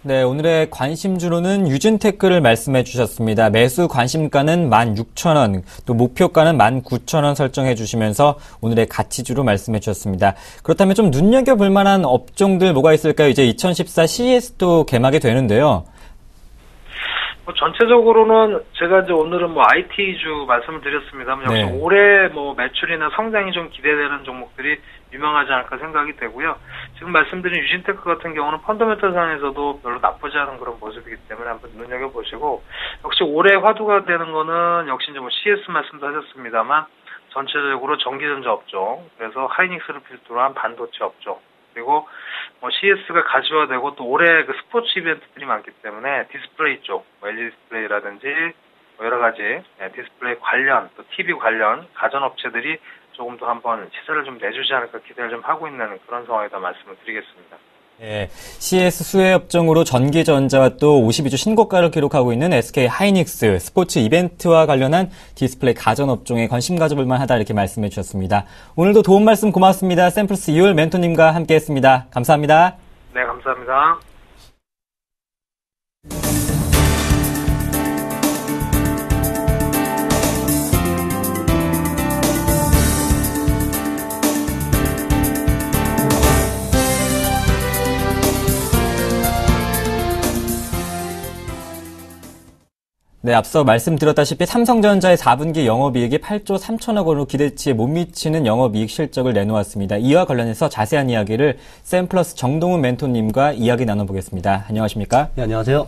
네, 오늘의 관심주로는 유진테크를 말씀해 주셨습니다. 매수 관심가는 16,000원, 또 목표가는 19,000원 설정해 주시면서 오늘의 가치주로 말씀해 주셨습니다. 그렇다면 좀 눈여겨볼 만한 업종들 뭐가 있을까요? 이제 2014 CES도 개막이 되는데요. 전체적으로는 제가 이제 오늘은 IT주 말씀을 드렸습니다만 역시 네. 올해 매출이나 성장이 좀 기대되는 종목들이 유명하지 않을까 생각이 되고요. 지금 말씀드린 유진테크 같은 경우는 펀더멘털상에서도 별로 나쁘지 않은 그런 모습이기 때문에 한번 눈여겨보시고, 역시 올해 화두가 되는 거는 역시 이제 CS 말씀도 하셨습니다만 전체적으로 전기전자 업종, 그래서 하이닉스를 필두로 한 반도체 업종, 그리고 CS가 가시화되고 또 올해 그 스포츠 이벤트들이 많기 때문에 디스플레이 쪽, LED 디스플레이라든지 여러 가지 디스플레이 관련, 또 TV 관련 가전업체들이 조금 더 한번 시세를 좀 내주지 않을까 기대를 좀 하고 있는 그런 상황에다 말씀을 드리겠습니다. 네, CS 수혜 업종으로 전기전자와 또 52주 신고가를 기록하고 있는 SK 하이닉스, 스포츠 이벤트와 관련한 디스플레이 가전 업종에 관심 가져볼 만하다 이렇게 말씀해 주셨습니다. 오늘도 도움 말씀 고맙습니다. 샘플스 이율 멘토님과 함께했습니다. 감사합니다. 네, 감사합니다. 네, 앞서 말씀드렸다시피 삼성전자의 4분기 영업이익이 8조 3천억 원으로 기대치에 못 미치는 영업이익 실적을 내놓았습니다. 이와 관련해서 자세한 이야기를 샘플러스 정동훈 멘토님과 이야기 나눠보겠습니다. 안녕하십니까? 네, 안녕하세요.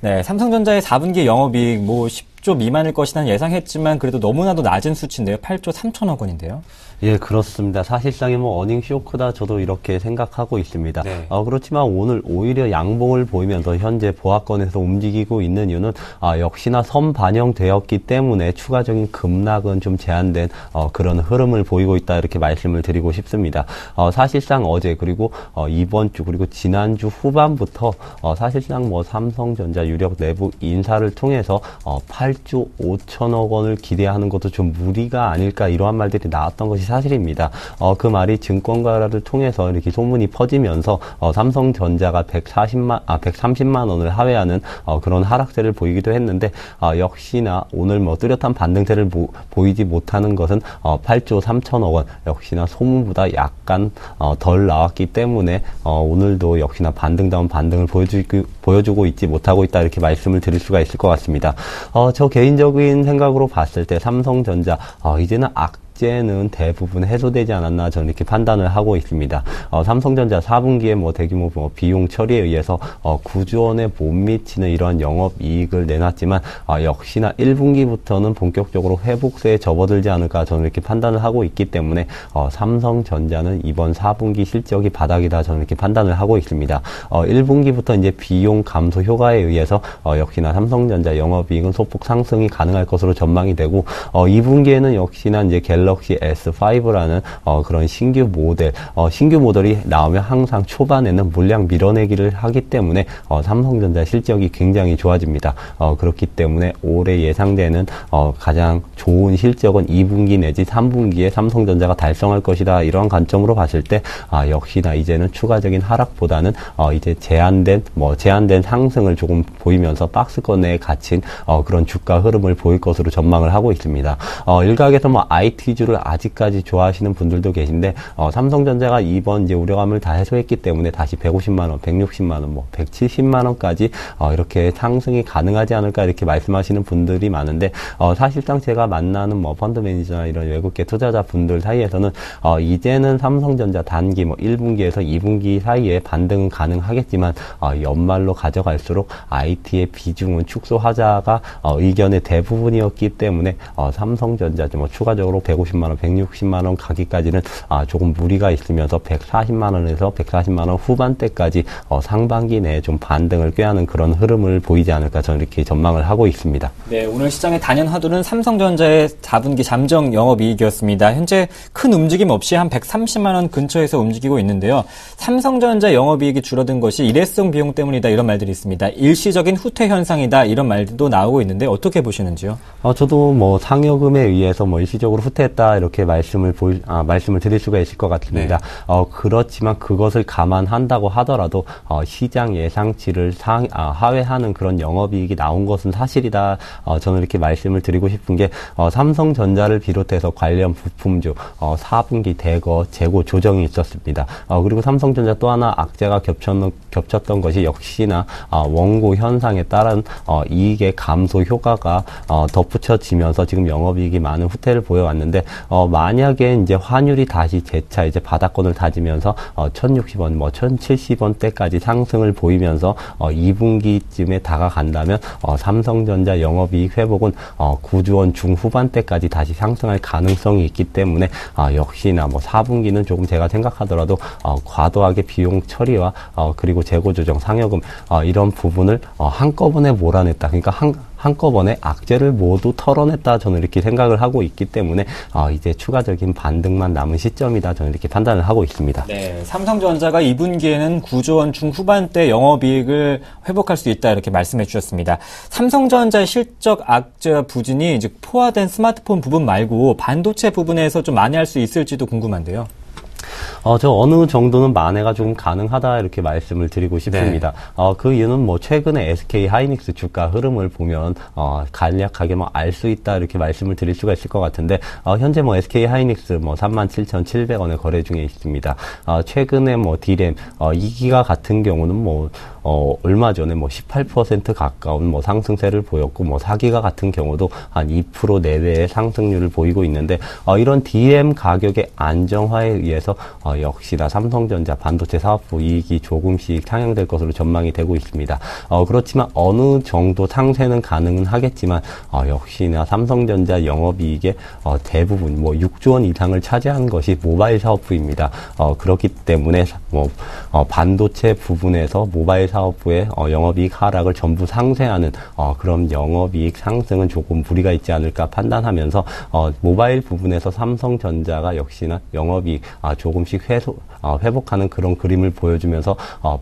네, 삼성전자의 4분기 영업이익 10조 미만일 것이란 예상했지만 그래도 너무나도 낮은 수치인데요. 8조 3천억 원인데요. 예, 그렇습니다. 사실상의 어닝 쇼크다 저도 이렇게 생각하고 있습니다. 네. 그렇지만 오늘 오히려 양봉을 보이면서 현재 보합권에서 움직이고 있는 이유는 역시나 선 반영되었기 때문에 추가적인 급락은 좀 제한된 그런 흐름을 보이고 있다 이렇게 말씀을 드리고 싶습니다. 사실상 어제 그리고 이번 주 그리고 지난주 후반부터 사실상 삼성전자 유력 내부 인사를 통해서 8조 5천억 원을 기대하는 것도 좀 무리가 아닐까 이러한 말들이 나왔던 것이 사실입니다. 그 말이 증권가를 통해서 이렇게 소문이 퍼지면서 삼성전자가 130만 원을 하회하는 그런 하락세를 보이기도 했는데 역시나 오늘 뚜렷한 반등세를 보이지 못하는 것은 8조 3천억 원 역시나 소문보다 약간 덜 나왔기 때문에 오늘도 역시나 반등다운 반등을 보여주고 있지 못하고 있다 이렇게 말씀을 드릴 수가 있을 것 같습니다. 저 개인적인 생각으로 봤을 때 삼성전자 이제는 이제는 대부분 해소되지 않았나 저는 이렇게 판단을 하고 있습니다. 삼성전자 4분기에 대규모 비용 처리에 의해서 9조 원에 못 미치는 이러한 영업이익을 내놨지만 역시나 1분기부터는 본격적으로 회복세에 접어들지 않을까 저는 이렇게 판단을 하고 있기 때문에 삼성전자는 이번 4분기 실적이 바닥이다 저는 이렇게 판단을 하고 있습니다. 1분기부터 이제 비용 감소 효과에 의해서 역시나 삼성전자 영업이익은 소폭 상승이 가능할 것으로 전망이 되고 2분기에는 역시나 이제 갤럭시 S5라는 그런 신규 모델이 나오면 항상 초반에는 물량 밀어내기를 하기 때문에 삼성전자 실적이 굉장히 좋아집니다. 그렇기 때문에 올해 예상되는 가장 좋은 실적은 2분기 내지 3분기에 삼성전자가 달성할 것이다. 이런 관점으로 봤을 때 역시나 이제는 추가적인 하락보다는 이제 제한된 상승을 조금 보이면서 박스권에 갇힌 그런 주가 흐름을 보일 것으로 전망을 하고 있습니다. 일각에서 IT주를 아직까지 좋아하시는 분들도 계신데 삼성전자가 이번 이제 우려감을 다 해소했기 때문에 다시 150만 원, 160만 원, 170만 원까지 이렇게 상승이 가능하지 않을까 이렇게 말씀하시는 분들이 많은데 사실상 제가 만나는 펀드 매니저나 이런 외국계 투자자 분들 사이에서는 이제는 삼성전자 단기 1분기에서 2분기 사이에 반등은 가능하겠지만 연말로 가져갈수록 IT의 비중은 축소하자가 의견의 대부분이었기 때문에 삼성전자 추가적으로 150만 원, 160만 원 가기까지는 조금 무리가 있으면서 140만 원에서 140만 원 후반대까지 상반기 내에 좀 반등을 꾀하는 그런 흐름을 보이지 않을까 저는 이렇게 전망을 하고 있습니다. 네, 오늘 시장의 단연 화두는 삼성전자의 4분기 잠정 영업이익이었습니다. 현재 큰 움직임 없이 한 130만 원 근처에서 움직이고 있는데요. 삼성전자 영업이익이 줄어든 것이 일회성 비용 때문이다 이런 말들이 있습니다. 일시적인 후퇴 현상이다 이런 말도 나오고 있는데 어떻게 보시는지요? 저도 상여금에 의해서 일시적으로 후퇴 토론했다 이렇게 말씀을 드릴 수가 있을 것 같습니다. 네. 그렇지만 그것을 감안한다고 하더라도 시장 예상치를 하회하는 그런 영업이익이 나온 것은 사실이다. 저는 이렇게 말씀을 드리고 싶은 게 삼성전자를 비롯해서 관련 부품주 4분기 대거 재고 조정이 있었습니다. 그리고 삼성전자 또 하나 악재가 겹쳤던 것이 역시나 원고 현상에 따른 이익의 감소 효과가 덧붙여지면서 지금 영업이익이 많은 후퇴를 보여왔는데 만약에 이제 환율이 다시 재차 이제 바닥권을 다지면서 1,060원, 1,070원대까지 상승을 보이면서 2분기쯤에 다가간다면 삼성전자 영업이익 회복은 9조 원 중후반대까지 다시 상승할 가능성이 있기 때문에 역시나 4분기는 조금 제가 생각하더라도 과도하게 비용 처리와 그리고 재고 조정, 상여금 이런 부분을 한꺼번에 몰아냈다. 그러니까 한꺼번에 악재를 모두 털어냈다. 저는 이렇게 생각을 하고 있기 때문에 이제 추가적인 반등만 남은 시점이다. 저는 이렇게 판단을 하고 있습니다. 네, 삼성전자가 2분기에는 9조 원 중후반대 영업이익을 회복할 수 있다 이렇게 말씀해 주셨습니다. 삼성전자의 실적 악재 부진이 즉 포화된 스마트폰 부분 말고 반도체 부분에서 좀 만회할 수 있을지도 궁금한데요. 저 어느 정도는 만회가 좀 가능하다 이렇게 말씀을 드리고 싶습니다. 네. 그 이유는 최근에 SK 하이닉스 주가 흐름을 보면 간략하게 알 수 있다 이렇게 말씀을 드릴 수가 있을 것 같은데 현재 SK 하이닉스 37,700원에 거래 중에 있습니다. 최근에 디램 2기가 같은 경우는 얼마 전에 18% 가까운 상승세를 보였고 4기가 같은 경우도 한 2% 내외의 상승률을 보이고 있는데 이런 DRAM 가격의 안정화에 의해서 역시나 삼성전자 반도체 사업부 이익이 조금씩 상향될 것으로 전망이 되고 있습니다. 그렇지만 어느 정도 상쇄는 가능은 하겠지만 역시나 삼성전자 영업이익의 대부분 6조 원 이상을 차지한 것이 모바일 사업부입니다. 그렇기 때문에 반도체 부분에서 모바일 사업부의 영업이익 하락을 전부 상쇄하는 그런 영업이익 상승은 조금 무리가 있지 않을까 판단하면서 모바일 부분에서 삼성전자가 역시나 영업이익 조금씩 회복하는 그런 그림을 보여주면서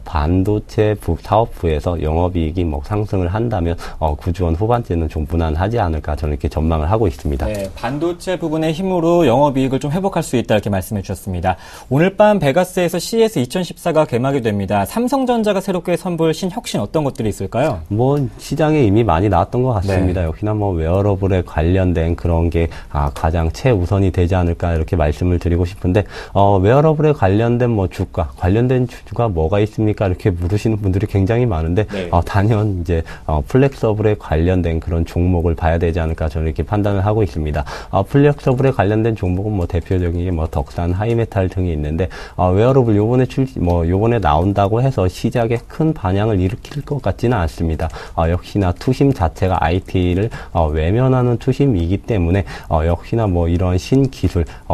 반도체 사업부에서 영업이익이 상승을 한다면 9조 원 후반대는 좀 무난하지 않을까 저는 이렇게 전망을 하고 있습니다. 네, 반도체 부분의 힘으로 영업이익을 좀 회복할 수 있다 이렇게 말씀해 주셨습니다. 오늘 밤 베가스에서 CES 2014가 개막이 됩니다. 삼성전자가 새롭게 선보일 신혁신 어떤 것들이 있을까요? 시장에 이미 많이 나왔던 것 같습니다. 네. 역시나 웨어러블에 관련된 그런 게 가장 최우선이 되지 않을까 이렇게 말씀을 드리고 싶은데 웨어러블에 관련된 관련된 주가 뭐가 있습니까? 이렇게 물으시는 분들이 굉장히 많은데 네. 단연 이제 플렉서블에 관련된 그런 종목을 봐야 되지 않을까 저는 이렇게 판단을 하고 있습니다. 플렉서블에 관련된 종목은 대표적인 게 덕산, 하이메탈 등이 있는데 웨어러블 요번에 나온다고 해서 시장에 큰 반향을 일으킬 것 같지는 않습니다. 역시나 투심 자체가 IT를 외면하는 투심이기 때문에 역시나 이런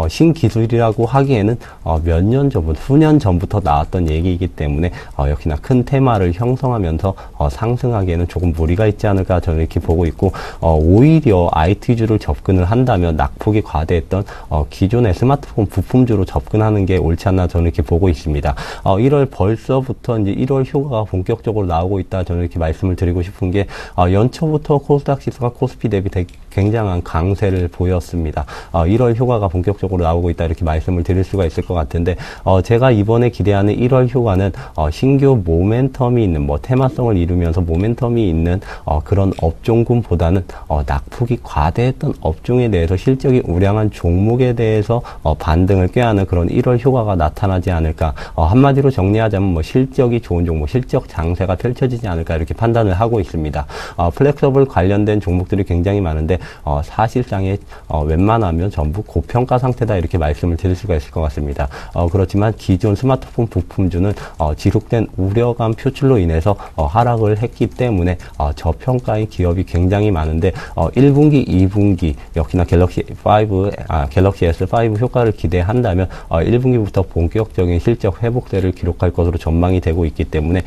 신기술이라고 하기에는 몇 년 전부터, 수년 전부터 나왔던 얘기이기 때문에 역시나 큰 테마를 형성하면서 상승하기에는 조금 무리가 있지 않을까 저는 이렇게 보고 있고 오히려 IT주를 접근을 한다면 낙폭이 과대했던 기존의 스마트폰 부품주로 접근하는 게 옳지 않나 저는 이렇게 보고 있습니다. 1월 벌써부터 이제 1월 효과가 본격적으로 나오고 있다 저는 이렇게 말씀을 드리고 싶은 게 연초부터 코스닥 지수가 코스피 대비 굉장한 강세를 보였습니다. 1월 효과가 본격적으로 나오고 있다 이렇게 말씀을 드릴 수가 있을 것 같은데 제가 이번에 기대하는 1월 효과는 신규 모멘텀이 있는 테마성을 이루면서 모멘텀이 있는 그런 업종군보다는 낙폭이 과대했던 업종에 대해서 실적이 우량한 종목에 대해서 반등을 꾀하는 그런 1월 효과가 나타나지 않을까. 한마디로 정리하자면 실적이 좋은 종목, 실적 장세가 펼쳐지지 않을까 이렇게 판단을 하고 있습니다. 플렉서블 관련된 종목들이 굉장히 많은데 사실상에 웬만하면 전부 고평가 상태다 이렇게 말씀을 드릴 수가 있을 것 같습니다. 그렇지만 기존 스마트폰 부품주는 지속된 우려감 표출로 인해서 하락을 했기 때문에 저평가인 기업이 굉장히 많은데 1분기, 2분기 역시나 갤럭시 S5 효과를 기대한다면 1분기부터 본격적인 실적 회복세를 기록할 것으로 전망이 되고 있기 때문에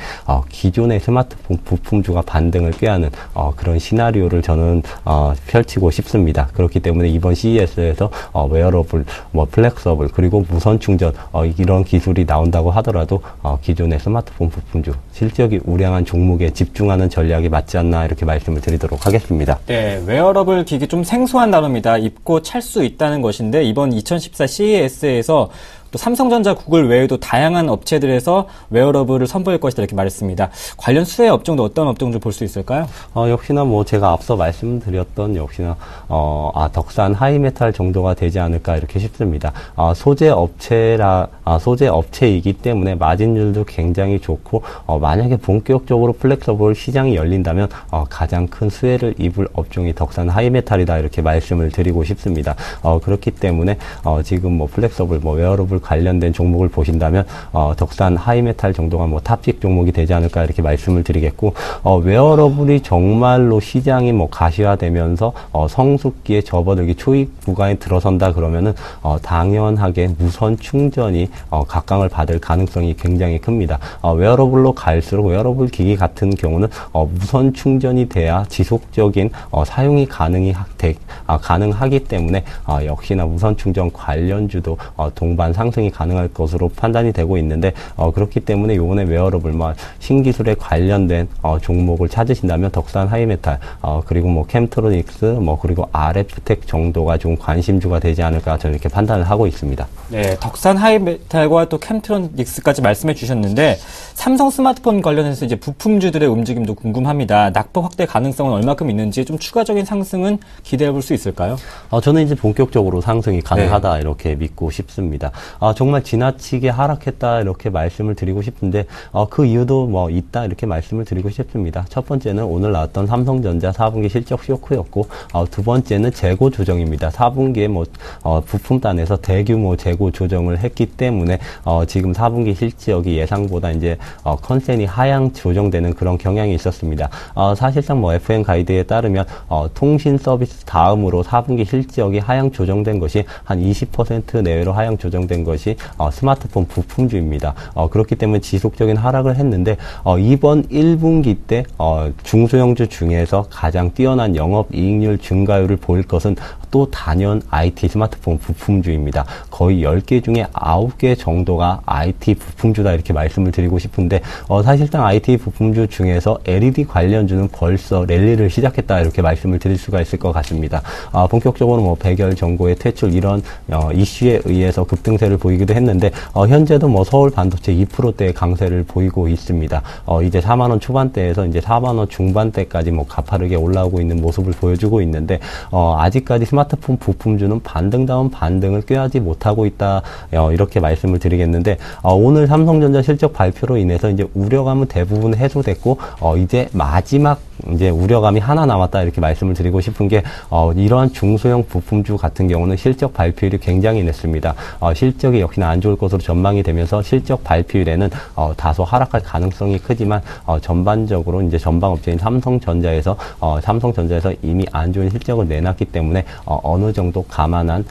기존의 스마트폰 부품주가 반등을 꾀하는 그런 시나리오를 저는 펼치고 싶습니다. 그렇기 때문에 이번 CES에서 웨어러블, 플렉서블 그리고 무선 충전 이런 기술이 나온다고 하더라도 기존의 스마트폰 부품주 실적이 우량한 종목에 집중하는 전략이 맞지 않나 이렇게 말씀을 드리도록 하겠습니다. 네, 웨어러블 기기 좀 생소한 단어입니다. 입고 찰 수 있다는 것인데 이번 2014 CES에서 또 삼성전자, 구글 외에도 다양한 업체들에서 웨어러블을 선보일 것이다 이렇게 말했습니다. 관련 수혜 업종도 어떤 업종들 볼 수 있을까요? 역시나 뭐 제가 앞서 말씀드렸던 역시나 덕산 하이메탈 정도가 되지 않을까 이렇게 싶습니다. 소재 업체이기 때문에 마진율도 굉장히 좋고 만약에 본격적으로 플렉서블 시장이 열린다면 가장 큰 수혜를 입을 업종이 덕산 하이메탈이다 이렇게 말씀을 드리고 싶습니다. 그렇기 때문에 지금 뭐 플렉서블, 뭐 웨어러블 관련된 종목을 보신다면 덕산 하이메탈 정도가 뭐 탑픽 종목이 되지 않을까 이렇게 말씀을 드리겠고, 웨어러블이 정말로 시장이 뭐 가시화되면서 성숙기에 접어들기 초입 구간에 들어선다 그러면은 당연하게 무선 충전이 각광을 받을 가능성이 굉장히 큽니다. 웨어러블로 갈수록 웨어러블 기기 같은 경우는 무선 충전이 돼야 지속적인 사용이 가능하기 때문에 역시나 무선 충전 관련주도 동반 상승이 가능할 것으로 판단이 되고 있는데, 그렇기 때문에 이번에 웨어러블 신기술에 관련된 종목을 찾으신다면 덕산 하이메탈, 그리고 뭐 캠트로닉스, 그리고 RF텍 정도가 좀 관심주가 되지 않을까 저는 이렇게 판단을 하고 있습니다. 네, 덕산 하이메탈과 또 캠트로닉스까지 말씀해 주셨는데 삼성 스마트폰 관련해서 이제 부품주들의 움직임도 궁금합니다. 낙폭 확대 가능성은 얼마큼 있는지 좀 추가적인 상승은 기대해 볼 수 있을까요? 저는 이제 본격적으로 상승이 가능하다 이렇게 믿고 싶습니다. 정말 지나치게 하락했다 이렇게 말씀을 드리고 싶은데 그 이유도 뭐 있다 이렇게 말씀을 드리고 싶습니다. 첫 번째는 오늘 나왔던 삼성전자 4분기 실적 쇼크였고, 두 번째는 재고 조정입니다. 4분기에 부품단에서 대규모 재고 조정을 했기 때문에 지금 4분기 실적이 예상보다 이제 컨센이 하향 조정되는 그런 경향이 있었습니다. 사실상 FM 가이드에 따르면 통신 서비스 다음으로 4분기 실적이 하향 조정된 것이 한 20% 내외로 하향 조정된 것이 스마트폰 부품주입니다. 그렇기 때문에 지속적인 하락을 했는데 이번 1분기 때 중소형주 중에서 가장 뛰어난 영업이익률 증가율을 보일 것은 또 단연 IT 스마트폰 부품주입니다. 거의 10개 중에 9개 정도가 IT 부품주다 이렇게 말씀을 드리고 싶은데, 사실상 IT 부품주 중에서 LED 관련주는 벌써 랠리를 시작했다 이렇게 말씀을 드릴 수가 있을 것 같습니다. 본격적으로 백열 전고의 퇴출 이런 이슈에 의해서 급등세를 보이기도 했는데, 현재도 서울 반도체 2%대의 강세를 보이고 있습니다. 이제 4만원 초반대에서 이제 4만원 중반대까지 가파르게 올라오고 있는 모습을 보여주고 있는데, 아직까지 스마트폰 부품주는 반등다운 반등을 꾀하지 못하고 있다 이렇게 말씀을 드리겠는데, 오늘 삼성전자 실적 발표로 인해서 이제 우려감은 대부분 해소됐고 이제 마지막 이제 우려감이 하나 남았다 이렇게 말씀을 드리고 싶은 게, 이러한 중소형 부품주 같은 경우는 실적 발표율이 굉장히 늦습니다. 실적이 역시나 안 좋을 것으로 전망이 되면서 실적 발표율에는 다소 하락할 가능성이 크지만, 전반적으로 이제 전방업체인 삼성전자에서 이미 안 좋은 실적을 내놨기 때문에 어느 정도 감안한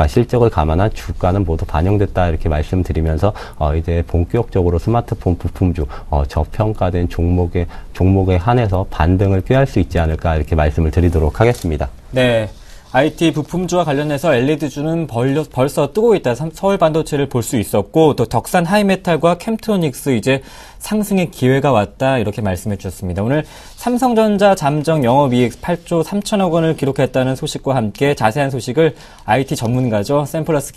실적을 감안한 주가는 모두 반영됐다 이렇게 말씀드리면서 이제 본격적으로 스마트폰 부품주 저평가된 종목에 한해서 반등을 꾀할 수 있지 않을까 이렇게 말씀을 드리도록 하겠습니다. 네. IT 부품주와 관련해서 LED주는 벌써 뜨고 있다. 서울 반도체를 볼 수 있었고, 또 덕산 하이메탈과 캠트로닉스 이제 상승의 기회가 왔다. 이렇게 말씀해 주셨습니다. 오늘 삼성전자 잠정 영업이익 8조 3천억 원을 기록했다는 소식과 함께 자세한 소식을 IT 전문가죠. 샘플러스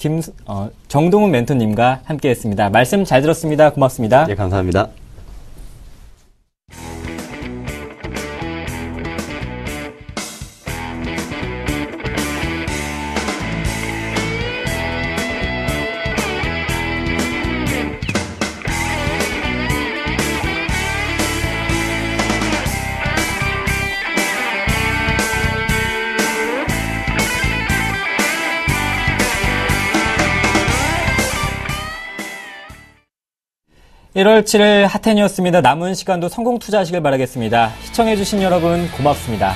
정동훈 멘토님과 함께 했습니다. 말씀 잘 들었습니다. 고맙습니다. 네, 감사합니다. (1월 7일) 핫텐이었습니다. 남은 시간도 성공 투자하시길 바라겠습니다. 시청해주신 여러분 고맙습니다.